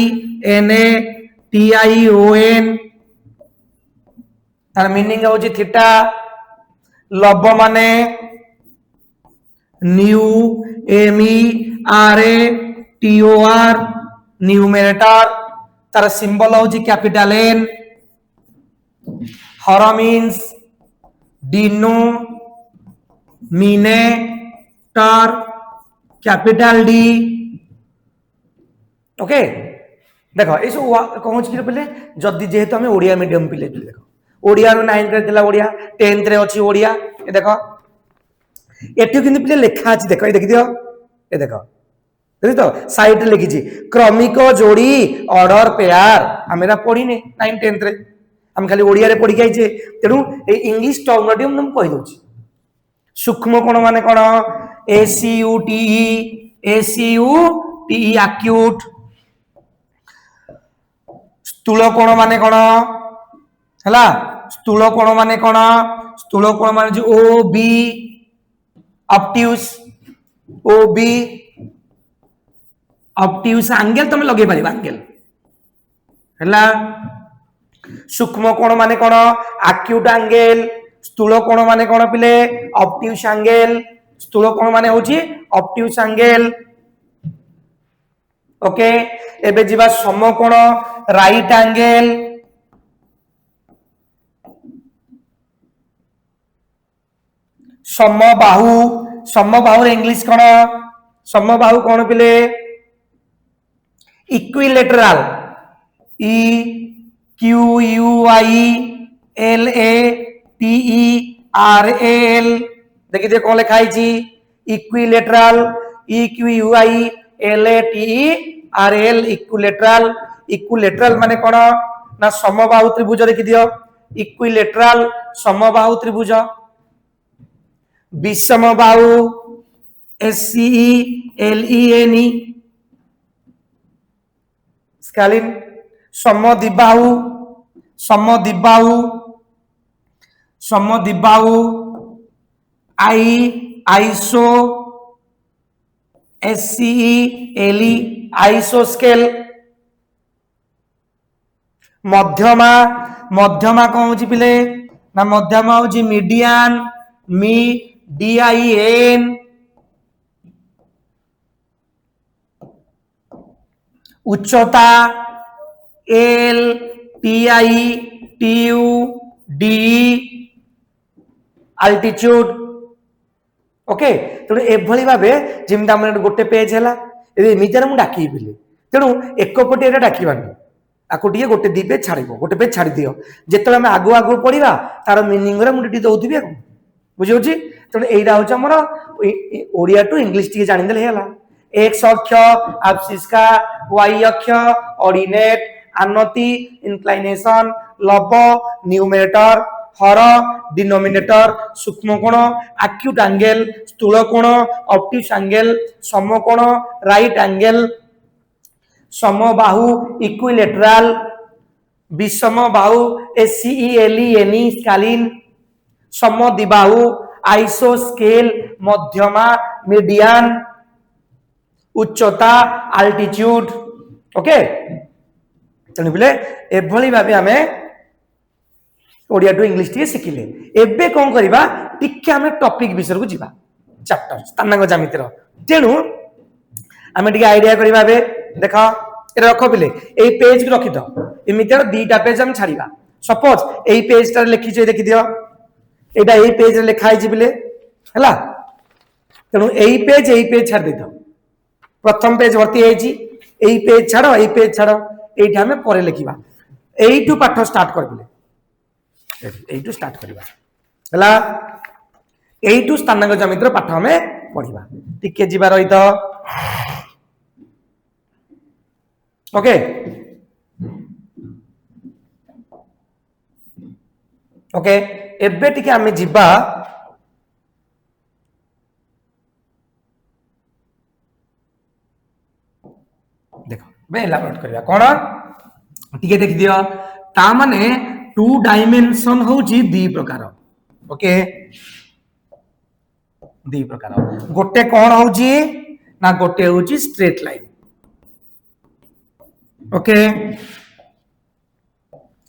N A T I O N तार मीनिंग होची थीटा लब माने न्यू M E R A T O R numerator तार सिंबल होची कैपिटल एन हर means denominator capital D okay देखो ये सब कौन चीज पहले जदि जेहेतु हमें ओडिया मीडियम पिले देखो ओडिया रो 9th रे दिला ओडिया 10th रे अछि ओडिया ए देखो एठी किंतु पिले लेखा अछि देखो ए देखि दियो ए देखो देखि तो साइड रे लिखि छी क्रमिक जोड़ी ऑर्डर पेयर हमरा पढी ने 9th 10th रे हम खाली ओडिया रे पढी जाई छे तेनु ए इंग्लिश टर्म नडियम हम कहि दउ छी सूक्ष्म कोण माने कोन ए सी यू टी ई एक्यूट स्थूल कोण माने कोन हला स्थूल कोण माने कोन स्थूल कोण माने जो O B obtuse O B obtuse angle तुम लगे पारिबा एंगल हला सूक्ष्म कोण माने कोन एक्यूट एंगल स्थूल कोण माने कोन पिले ऑब्ट्यूस एंगल स्थूल कोण माने होची ऑब्ट्यूस एंगल ओके एबे जीवा समकोण राइट एंगल समबाहु इंग्लिश कोन समबाहु कोन पिले equilateral E Q U I L A T E R A L देखि दे कोन लिखाई छी equilateral E Q U I L A T E R L equilateral equilateral माने कोन ना समबाहु त्रिभुज देखि दियो इक्विलेटरल समबाहु त्रिभुज विषमबाहु S C E L E N E scalene समद्विबाहु iso S C E L E आइसोस्केल मध्यमा कौन होची पिले ना मध्यमा होची मीडियन मी डी आई एन उच्चता L T I T U D altitude okay तेणु एभली भावे जेमता हमर गोटे पेज हैला एमितार मु डाकी पिले तेणु एक पटे एटा डाकीबानी आको टिके गोटे दी पेज छाड़िबो गोटे पेज छाड़ी दियो जेतले हम आगु आगु पढिबा तार मीनिंग रे मु टिके दउथिबे बुझि होची तेणु एटा होची हमर ओडिया टू इंग्लिश टिके जानि देले हैला एक्स अक्ष एब्सिस का वाई अक्ष ऑर्डिनेट आनति इंक्लिनेशन लब न्यूमरेटर हर डिनोमिनेटर सूक्ष्म कोण एक्यूट एंगल स्थूल कोण ऑब्ट्यूस एंगल समकोण राइट एंगल समबाहु इक्विलेटरल विषमबाहु एससीईएलईएनई स्केलिन समद्विबाहु आइसोस्केल मध्यमा मीडियन उच्चता अल्टीट्यूड ओके तेणु बोले एभली भाबे आमे ओडिया टू इंग्लिश टी शिखिले एबे कोन करबा टिके आमे टॉपिक विषय को जीवा चैप्टर स्थानांग ज्यामितिर तेणु आमे टिके आईडिया करबा बे देखा ए रखो बिले ए पेज को रखि दो एमिटर दीटा पेज हम छाड़ीबा सपोज ए पेज टा लिखि छै देखि दियो एटा ए पेज रे लिखा है बिले हला तेणु ए पेज छाड़ दे दो प्रथम पेज भर्ती है जी ए पेज छाड़ो एठी हमें परे लिखिबा एइटू पाठ स्टार्ट कर बिले एइटू स्टार्ट करबा हला एइटू स्थानांग ज्यामितिर पाठ हमें पढिबा टिके जिबा रही तो ओके ओके एबे टिके हमें जिबा देखो बे एलाबोरेट करबा कोन टिके देख दियो ता माने टू डायमेंशन होची दी प्रकार ओके दी प्रकार गोटे कोन होची ना गोटे होची स्ट्रेट लाइन ओके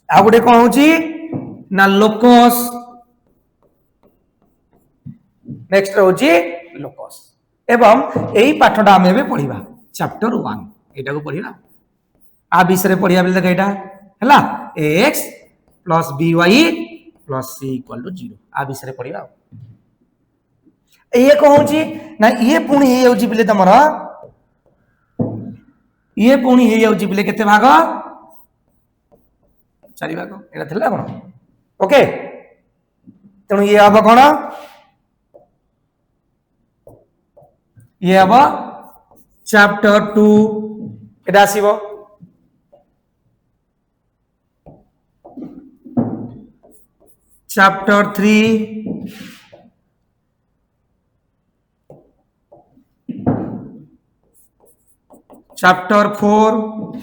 आ गोटे कोन होची ना लोकस नेक्स्ट होची लोकस एवं एही पाठटा हमें भी पढिबा चैप्टर 1 एटा को पढिबा आ विषय पढ़िया बेले देख एटा हला x plus by plus c equal to 0 आ विषय पढ़िया ये कहूची ना ये पुणी हे होची बिले तमरा ये पुणी हे होची बिले केते भाग चारि भाग एटा थला कोन ओके तणु ये अब कोन ये अब चैप्टर 2 एटा आसीबो chapter 3 chapter 4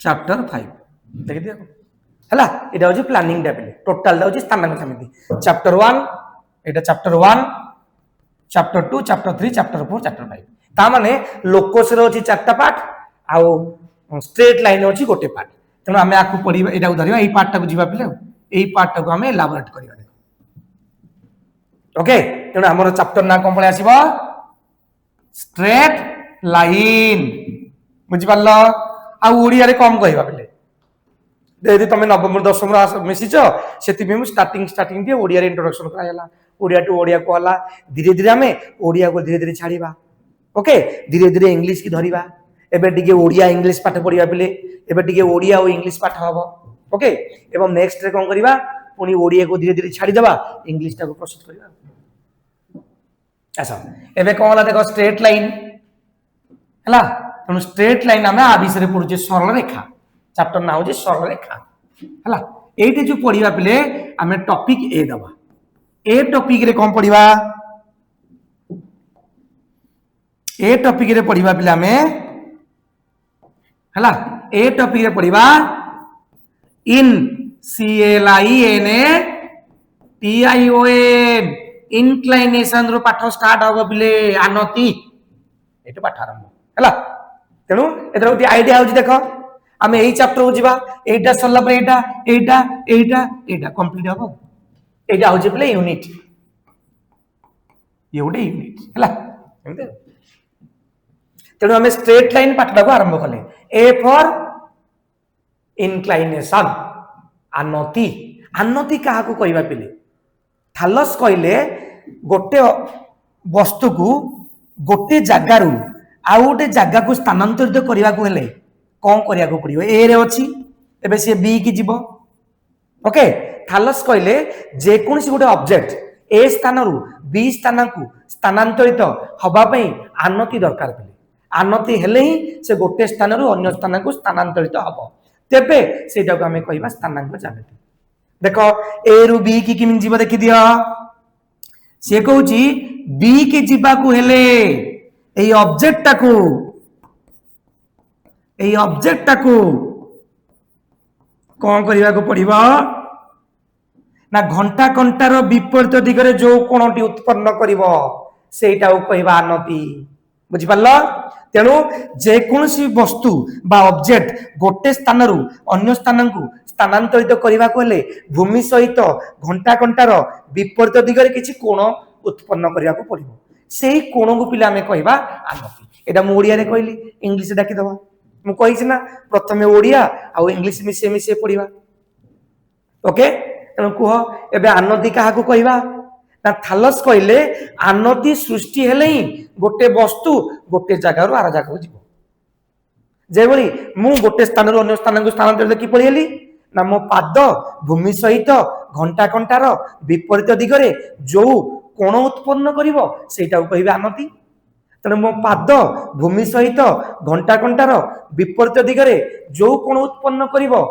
chapter 5 देख दिया हला एटा होची प्लानिंग टेबल टोटल होची स्थानांक समिति chapter 1 एटा chapter 1 chapter 2 chapter 3 chapter 4 chapter 5 ता माने लोकस रो अछि चारटा पार्ट आउ स्ट्रेट लाइन अछि गोटे पार्ट तनो हमें आकु पढिबा एटा धरिबा एई पार्ट को जिबा पिले एई पार्ट को हमें एलाबोरेट करिबा ओके तनो हमर चैप्टर ना कोन पळे आसीबा स्ट्रेट लाइन बुझि पारलो आ ओडिया रे कम कहिबा पिले यदि तमे नवम दशम मिसिछ सेति में स्टार्टिंग दिए ओडिया रे इंट्रोडक्शन करायला ओडिया टू ओडिया को हला धीरे धीरे हमें ओडिया को धीरे धीरे छाड़ीबा ओके धीरे धीरे इंग्लिश की धरिबा एबे टिके ओडिया इंग्लिश पाठ पढिबा पिले एबे टिके ओडिया और इंग्लिश पाठ हबो ओके एवं नेक्स्ट रे कोन करिबा पुनी ओडिया को धीरे धीरे छाड़ी देबा इंग्लिश टा को प्रोसेस करिबा ऐसा एबे कोन हला देखो स्ट्रेट लाइन हला तनु स्ट्रेट लाइन हमें आ विषय पढुचे सरल रेखा चैप्टर ना होजे सरल रेखा हला एटे जो पढिबा पिले हमें टॉपिक ए दबा ए टॉपिक रे कोन पढिबा ए टॉपिक रे पढिबा पिला में हला ए टॉपिक रे पढिबा इन CLIN TION इंक्लाइनेशन रो पाठ स्टार्ट होबो बिले आनति एतो पाठ आरंभ हला तेनु एतर उठी आईडिया होजी देखो हमें एई चैप्टर को जीवा एटा सरला पर एटा कंप्लीट होबो एटा होजी बिले यूनिट ये उडे यूनिट हला एमते तेणु हमें स्ट्रेट लाइन पाठटा को आरंभ कले ए फॉर इनक्लाइनेशन आनति आनति काहा को कहबा पिले थालस कहले गोटे वस्तु को गोटे जगह रु आ गोटे जगह को स्थानांतरित करबा को हेले कोन करिया को पड़ियो ए रे अछि एबे से बी की जीवो ओके थालस कहले जे कोनसी गोटे ऑब्जेक्ट ए स्थान रु बी स्थान को स्थानांतरित हबा पई आनति दरकार पिले आनति हेले ही से गोटे स्थान रु अन्य स्थान को स्थानांतरित हबो तेबे सेटा को हमें कहबा स्थानांक ज्यामिति देखो ए रु बी की किमिन जीव देखि दियो से कहूची बी के जीवा को हेले एई ऑब्जेक्ट टाकू कौन करिया को पड़िबा ना घंटा कंटार विपरीत दिगरे जो कोणटी उत्पन्न करिवो सेटा कहवा आनति बुझी पारल तेणु जेकोसी वस्तु बा ऑब्जेक्ट गोटे स्थान रु अन्य स्थान को स्थानांतरित करने को हेले भूमि सहित घंटा कंटार विपरीत दिगरे किछि कोण उत्पन्न करने को पड़ो से कोण को पिला आमे कहवा आनति एटा मु ओडिया रे कहली इंग्लिश डाकी दबा मु कहिछि ना प्रथमे ओडिया आ इंग्लिश मिसे मिसे पढिबा ओके तेणु कह एबे आनति काहा को कहवा ना थालस कहले आनति सृष्टि हेले ही गोटे वस्तु गोटे जगार आर जगह जीव जेबली मु गोटे स्थान रु अन्य स्थान को स्थानांतरित कि पळिएली ना मो पाद भूमि सहित घंटा कंटार विपरीत दिगरे जो कोण उत्पन्न करिवो सेटा को कहबे आनति तेणु मो पाद भूमि सहित घंटा कंटार विपरीत दिगरे जो कोण उत्पन्न करिवो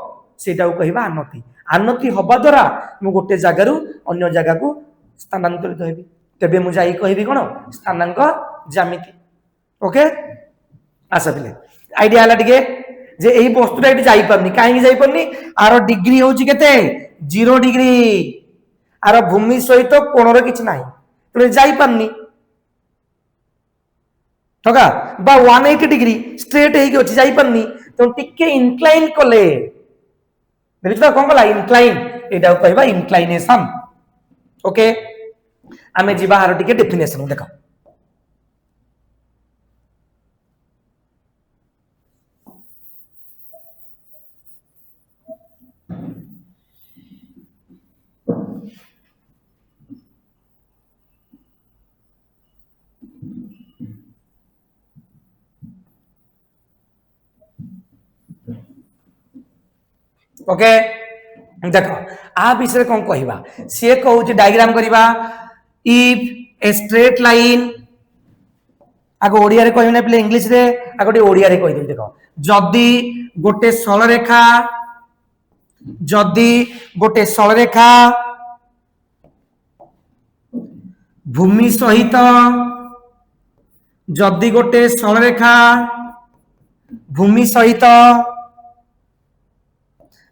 सेटा को कहबा आनति आनति हवा द्वारा मु गोटे जगार अन्य जगह को स्थानांतरित हेबी तेबे मु जाई कहबी कोन स्थानांक ज्यामिति ओके आशा पिले आइडिया हला टिके जे एही वस्तुटा एठी जाई परनी काहे जाई परनी आरो डिग्री होची केते 0 डिग्री आरो भूमि सहित कोणर किछ नाही तले जाई परनी ठका बा 180 डिग्री स्ट्रेट हेकी होची जाई परनी तो टिके इंक्लाइन कले देखितो कोन कला इंक्लाइन एटा कहबा इंक्लाइनेशन ओके आमे जीवा हार टिके डेफिनेशन देखो ओके देखो आ विषय कौन कहवा सी कहूँ डायग्राम करवा इफ ए स्ट्रेट लाइन आगे ओडिया रे कहबे ना प्ले इंग्लिश रे आगे ओडिया रे कहि दे देखो जदी गोटे सरल रेखा भूमि सहित जदी गोटे सरल रेखा भूमि सहित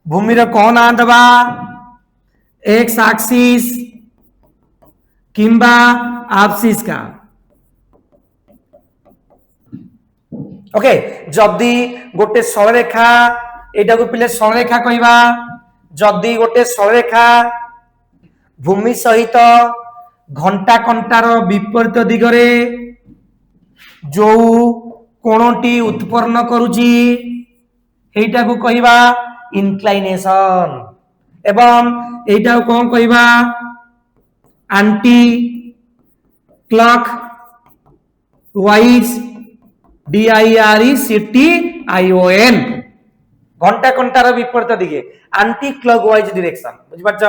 भूमि रे कौन आ दबा एक्स एक्सिस किंबा एब्सिस का ओके जदी गोटे सरल रेखा एटा को पिले सरल रेखा कहबा जदी गोटे सरल रेखा भूमि सहित घंटा कंटार विपरीत दिगरे जो कोणटी उत्पन्न करूची एटा को कहबा इंक्लाइनेशन एवं एटा कौन कहबा एंटी क्लॉक वाइज DIRECTION घंटा कंटार विपरीत दिगे एंटी क्लॉक वाइज डायरेक्शन बुझि पाछ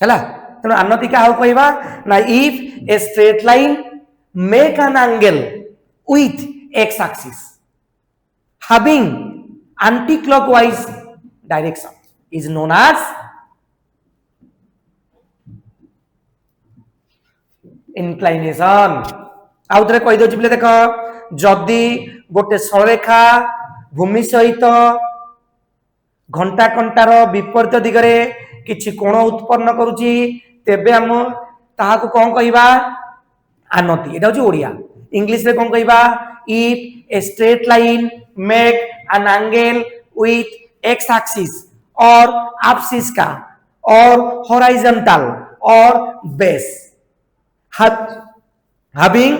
हैला तनो आनति का हो कहबा ना if a straight line make an angle with x axis having anti-clockwise direction is known as inclination आउ थरे कहि दोछि देखो जदी गोटे सरलरेखा भूमि सहित घंटा कंटार विपरीत दिगरे किछि कोण उत्पन्न करूछि तेबे हम ताहा को कोन कहिबा आनति एटा होछि ओडिया इंग्लिश रे कोन कहिबा if a straight line make an angle with x axis or axis का or horizontal or base having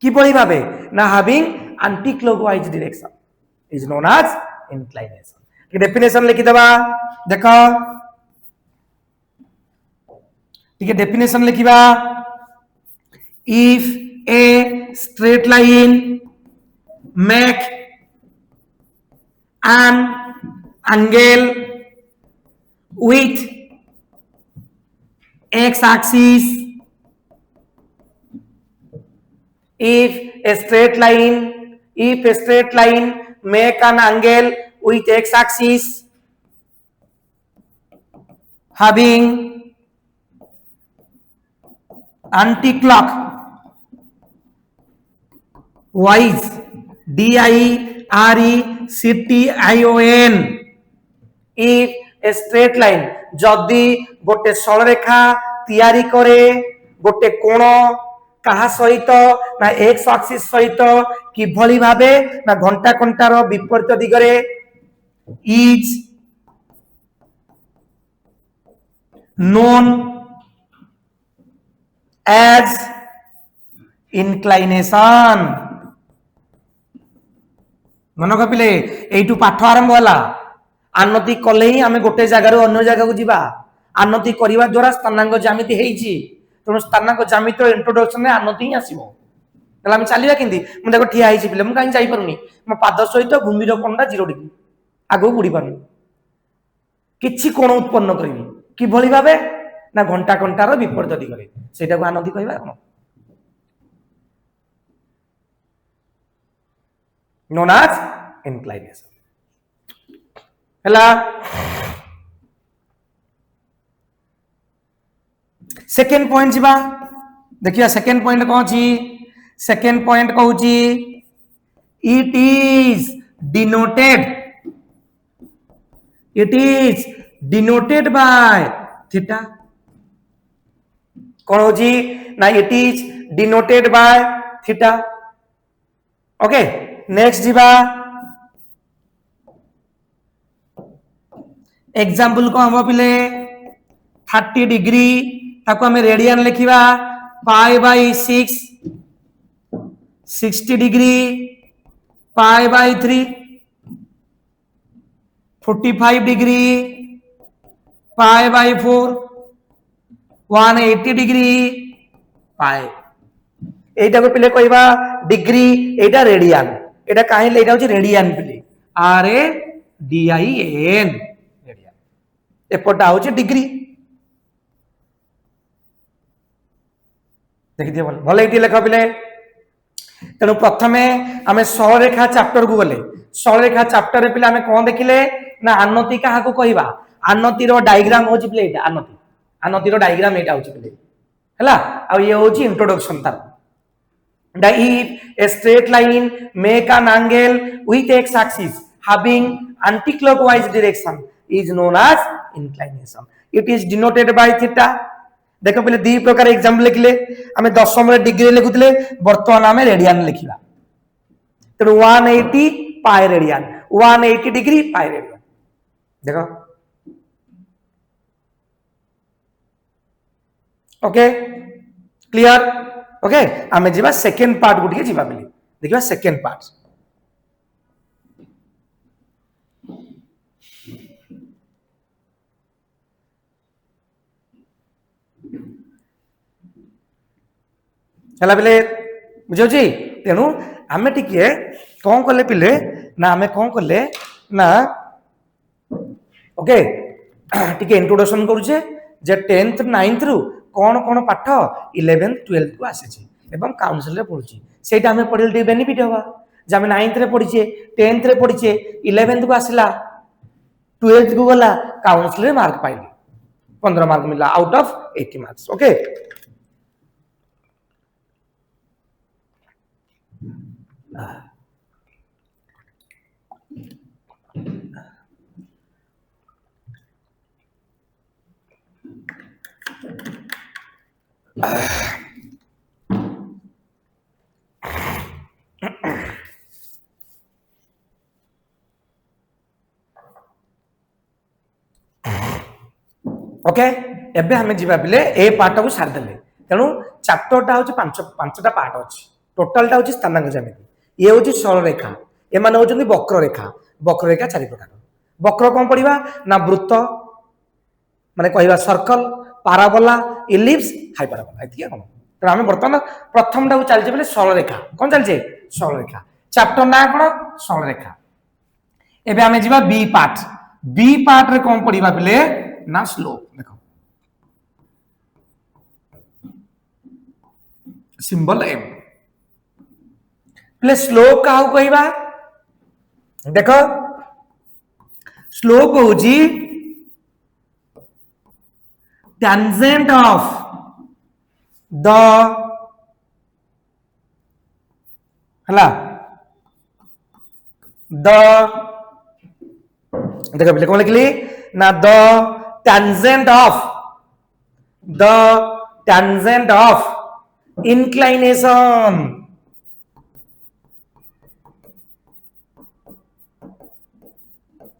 की पड़ी भाबे ना having anti clockwise direction is known as inclination की डेफिनेशन लिखि दबा देखो ठीक है definition लिखिबा if a straight line make an angle with x axis if a straight line make an angle with x axis having anti-clock wise DIRECTION if a straight line जदि गोटे सरल रेखा तैयारी करे गोटे कोण कहा सहित ना एक्स एक्सिस सहित कि भली भाबे ना घंटा कंटार विपरीत दिगरे इज known as inclination मन कपिले एइटू पाठ आरंभ होला आनति कले ही आमे गोटे जगार अन्य जगह को जीवा आनति करिवा द्वारा स्थानांक ज्यामिति हेइची तो स्थानांक ज्यामिति इंट्रोडक्शन में आनति ही आसीबो तला हम चलिबा किंदी मु देखो ठिया हेइची पिले मु काई जाई परउनी मो पाद सहित भूमि रो कोणटा 0 डिग्री आगो बुडी परनी किछि कोण उत्पन्न करबी कि भली भाबे ना घंटा कंटार विपरीत दिगरे सेटा को आनति कहबा कोन known as inclination हला सेकंड पॉइंट जीवा देखिया सेकंड पॉइंट कौन छी सेकंड पॉइंट कहू छी it is denoted by theta कौन हो जी ना it is denoted by theta okay next जीवा एग्जांपल को हम पिले 30 डिग्री ताको हमें रेडियन लिखिबा pi by 6 60 degree pi by 3 45 degree pi by 4 180 degree pi एटा को पिले कहबा डिग्री एटा रेडियन एटा काहे लेटा होची रेडियन पिले R A D I N radian एपटा होची डिग्री देखि दियो भले एटी लेखा पिले तेनु प्रथमे आमे सरलरेखा चैप्टर को गले सरलरेखा चैप्टर रे पिले आमे कोन देखिले ना आनति काहा को कहबा आनति रो डायग्राम होची पिले एटा आनति रो डायग्राम एटा होची पिले हला आ ये होची इंट्रोडक्शन तार if a straight line make an angle with x axis having anti-clockwise direction is known as inclination it is denoted by theta देखो पहले दी प्रकार एग्जांपल लिखले हमें दशम रे डिग्री लिखुतले वर्तमान हमें रेडियन लिखिबा तो 180 pi radian 180 degree pi radian देखो ओके क्लियर ओके आमे जीवा सेकंड पार्ट गुटिके जीवा बेली देखिबा सेकंड पार्ट हला बेले बुझो जी तेनु आमे टिके कोन करले पिले ना आमे कोन करले ना ओके टिके इंट्रोडक्शन करूचे जे 10th 9th रु कौन कौन पाठ 11th 12th को आसे छी एवं काउंसिल रे पढुची सेटा हमें पढिल टे बेनिफिट होबा जे हमें 9th रे पढिचे 10th रे पढिचे 11th को आसिला 12th को गला काउंसिल रे मार्क पाइली 15 मार्क मिला out of 80 marks okay okay एबे हमें जीवा बिले ए पार्ट को सार देले तेनु चैप्टर टा होची पांचटा पार्ट अछि टोटल टा होची स्थानांक ज्यामिति ये होची सरल रेखा ए माने होचंदी वक्र रेखा चारि प्रकार वक्र कोन पडिबा ना वृत्त माने कहबा सर्कल पाराबोला इलिप्स हाइपरबोला एतिया कोन तो हमें बर्तमान प्रथम टा चलजे बेले सरल रेखा कोन चलजे सरल रेखा चैप्टर ना कोन सरल रेखा एबे हमें जीवा बी पार्ट रे कोन पडिबा बेले ना स्लोप देखो सिंबल एम प्ले स्लोप का कहबा देखो स्लोप होजी tangent of the हला द देखो पहले कौन लिखली ना the tangent of The tangent of inclination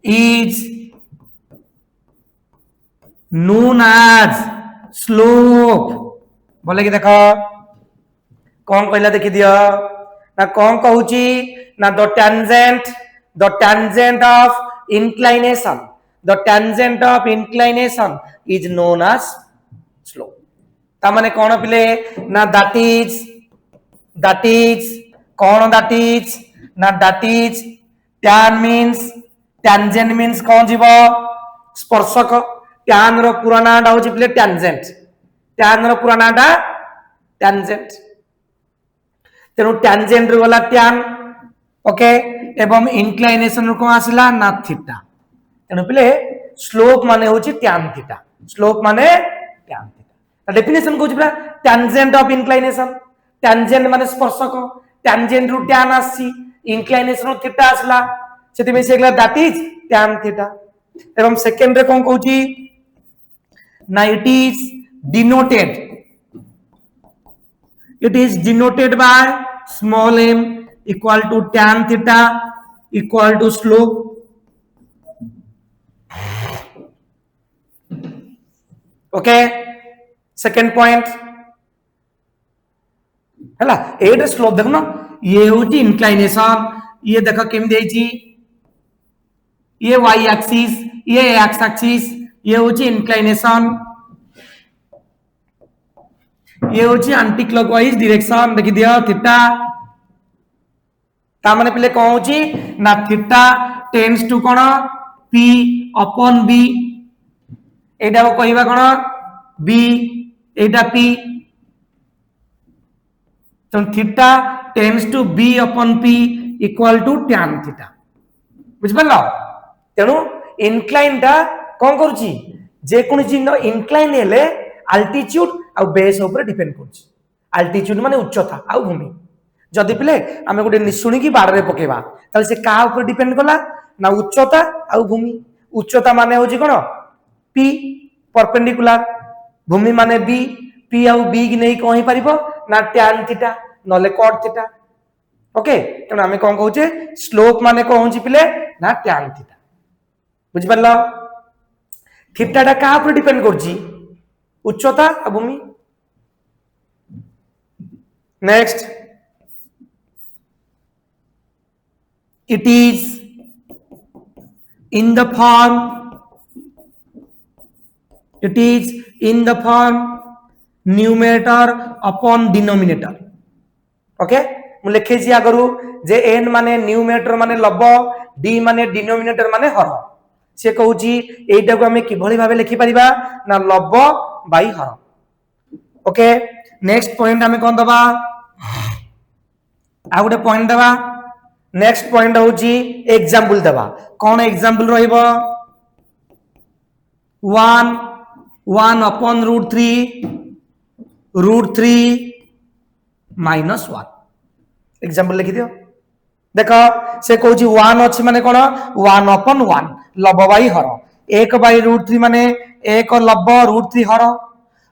is known as slope. बोले कि देखो कौन कहला देखि दियो ना कौन कहूची ना the tangent of inclination is known as slope. ता माने कौन पिले ना that is कौन that is tan means tangent means कौन जीवो स्पर्शक tan रो पूरा नाटा होची पिले tan रो पूरा नाटा tangent तेणु tangent रो वाला tan ओके एवं inclination रो कौन आसिला ना थीटा तेणु पिले स्लोप माने होची tan थीटा स्लोप माने tan थीटा डेफिनेशन को जिबरा tangent of inclination tangent माने स्पर्शक tangent रो tan आसी inclination रो थीटा आसला सेति में सेगला that is tan थीटा एवं सेकंड रे कौन कहूची ना it is denoted by small m equal to tan theta equal to slope. Okay, second point हैला एट स्लोप देखो ना ये होची इंक्लाइनेशन ये देखो केम देची ये y एक्सिस ये x एक्सिस ये होची इंक्लाइनेशन ये होची एंटी क्लॉकवाइज डायरेक्शन देखि दियो थीटा ता माने पले कोन होची ना थीटा टेंड्स टू कोन p अपॉन b एटा को कहिबा कोन b एटा p तो theta tends to b upon p equal to tan theta बुझ पल्ला तेनु इंक्लाइन ता कोन करूची जे कोन चिन्ह इंक्लाइन हेले अल्टीट्यूड आ बेस ऊपर डिपेंड करछि अल्टीट्यूड माने उच्चता आ भूमि जदि पिले आमे गोटे निशुणी की बाड़ रे पकेबा ताले से का ऊपर डिपेंड कला ना उच्चता आ भूमि उच्चता माने होची कोन p परपेंडिकुलर भूमि माने b p आ b की नै कहि परिबो ना tan थीटा नले cot थीटा ओके तने आमे कोन कहूचे स्लोप माने कोन होची पिले ना tan थीटा बुझ परला थीटा टा का ऊपर डिपेंड करछि उच्चता आ भूमि next it is in the form numerator upon denominator okay मु लिखे जी आगरु जे n माने न्यूमरेटर माने लब d माने डिनोमिनेटर माने हर से कहूची एटा को हमें किभली भाबे लिखि परिबा ना लब by her okay next point हमें कोन दबा आ गुटे पॉइंट दबा नेक्स्ट पॉइंट होची एग्जांपल दबा कोन एग्जांपल रहइबो 1 upon root 3 minus 1 एग्जांपल लिखि दियो देखो से कहूची 1 अछि माने कोन 1 upon 1 लब बाई हर 1 बाई रूट 3 माने 1 लब रूट 3 हर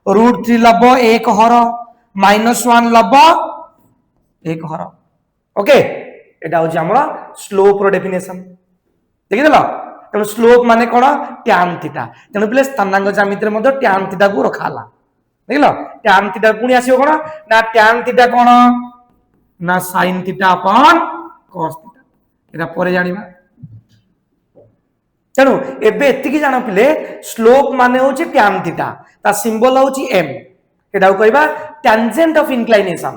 रूट 3 लब 1 हर माइनस 1 लब 1 हर ओके एटा होची हमरा स्लोप रो डेफिनेशन देखि देला तनो स्लोप माने कोन tan थीटा तनो प्ले स्थानांक ज्यामिति रे मधे tan थीटा को रखाला देखिलो tan थीटा पुनी आसीओ कोन ना tan थीटा कोन ना sin थीटा अपन cos थीटा एटा परे जानिबा तनो एबे एतिकी जानो पिले स्लोप माने होची tan थीटा ता सिंबल होची m एटा कहबा tangent of inclination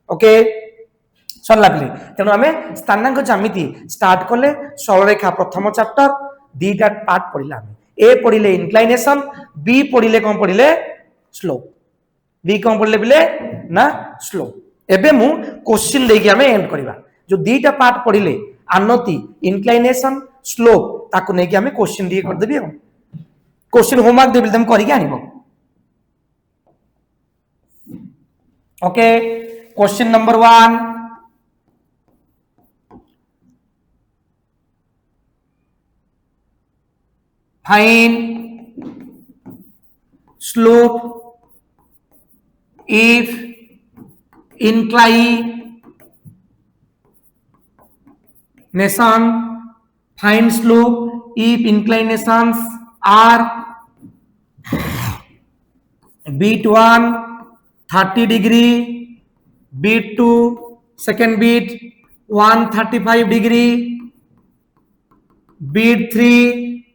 ओके सरला पिले तेणु आमे स्थानांक ज्यामिति स्टार्ट करले सरलरेखा प्रथम चैप्टर दीटा पार्ट पढिला आमे ए पढिले इंक्लिनेशन बी पढिले कोन पढिले स्लोप बी कोन पढिले पिले ना स्लोप एबे मु क्वेश्चन देकी आमे एंड करबा जो दीटा पार्ट पढिले आनति इंक्लिनेशन स्लोप ताको नेकी आमे क्वेश्चन दी कर देबी क्वेश्चन होमवर्क देबी तुम करिके आनिबो okay question number 1 find slope if inclination, find slope if inclinations are beat 1 30 degree, beat 2 second beat 135 degree, beat 3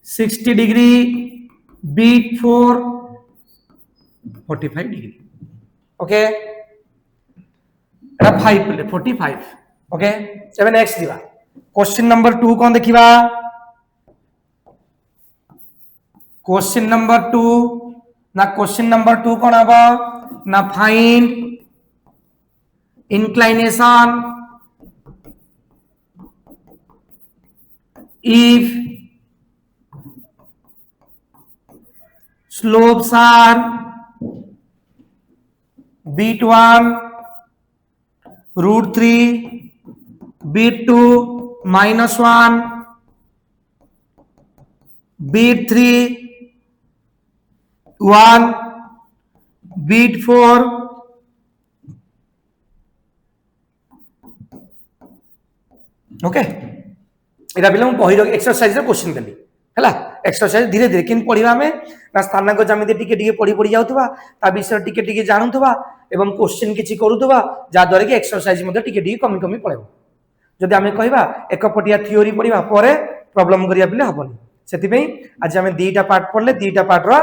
60 degree, beat 4 45 degree. Okay, এটা 5 বলে 45. ओके 7x दिबा. क्वेश्चन नंबर 2 कोन देखिबा. क्वेश्चन नंबर 2 ना question number 2 कोन आबा ना find inclination if slopes are beat 1 root 3 beat 2 minus 1 beat 3 1 beat 4 okay एटा बिलम पहिरो exercise रे question देली हला एक्सरसाइज धीरे धीरे किन पढिबा में ना स्थानांक ज्यामिति टिके टिके पढी जाउतबा ता विषय टिके टिके जानुतबा एवं क्वेश्चन किछि करूतबा जा द्वारा कि एक्सरसाइज मध्ये टिके टिके कमी कमी पळेबो जदि आमे कहबा एक पटिया थ्योरी पढिबा परे प्रॉब्लम करिया पिले हबनी सेति पई आज आमे दीटा पार्ट पढले दीटा पार्ट रा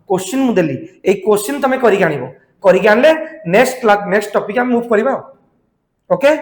क्वेश्चन मु देली ए क्वेश्चन तमे करि आनिबो करि आनले नेक्स्ट टॉपिक हम मूव करबा ओके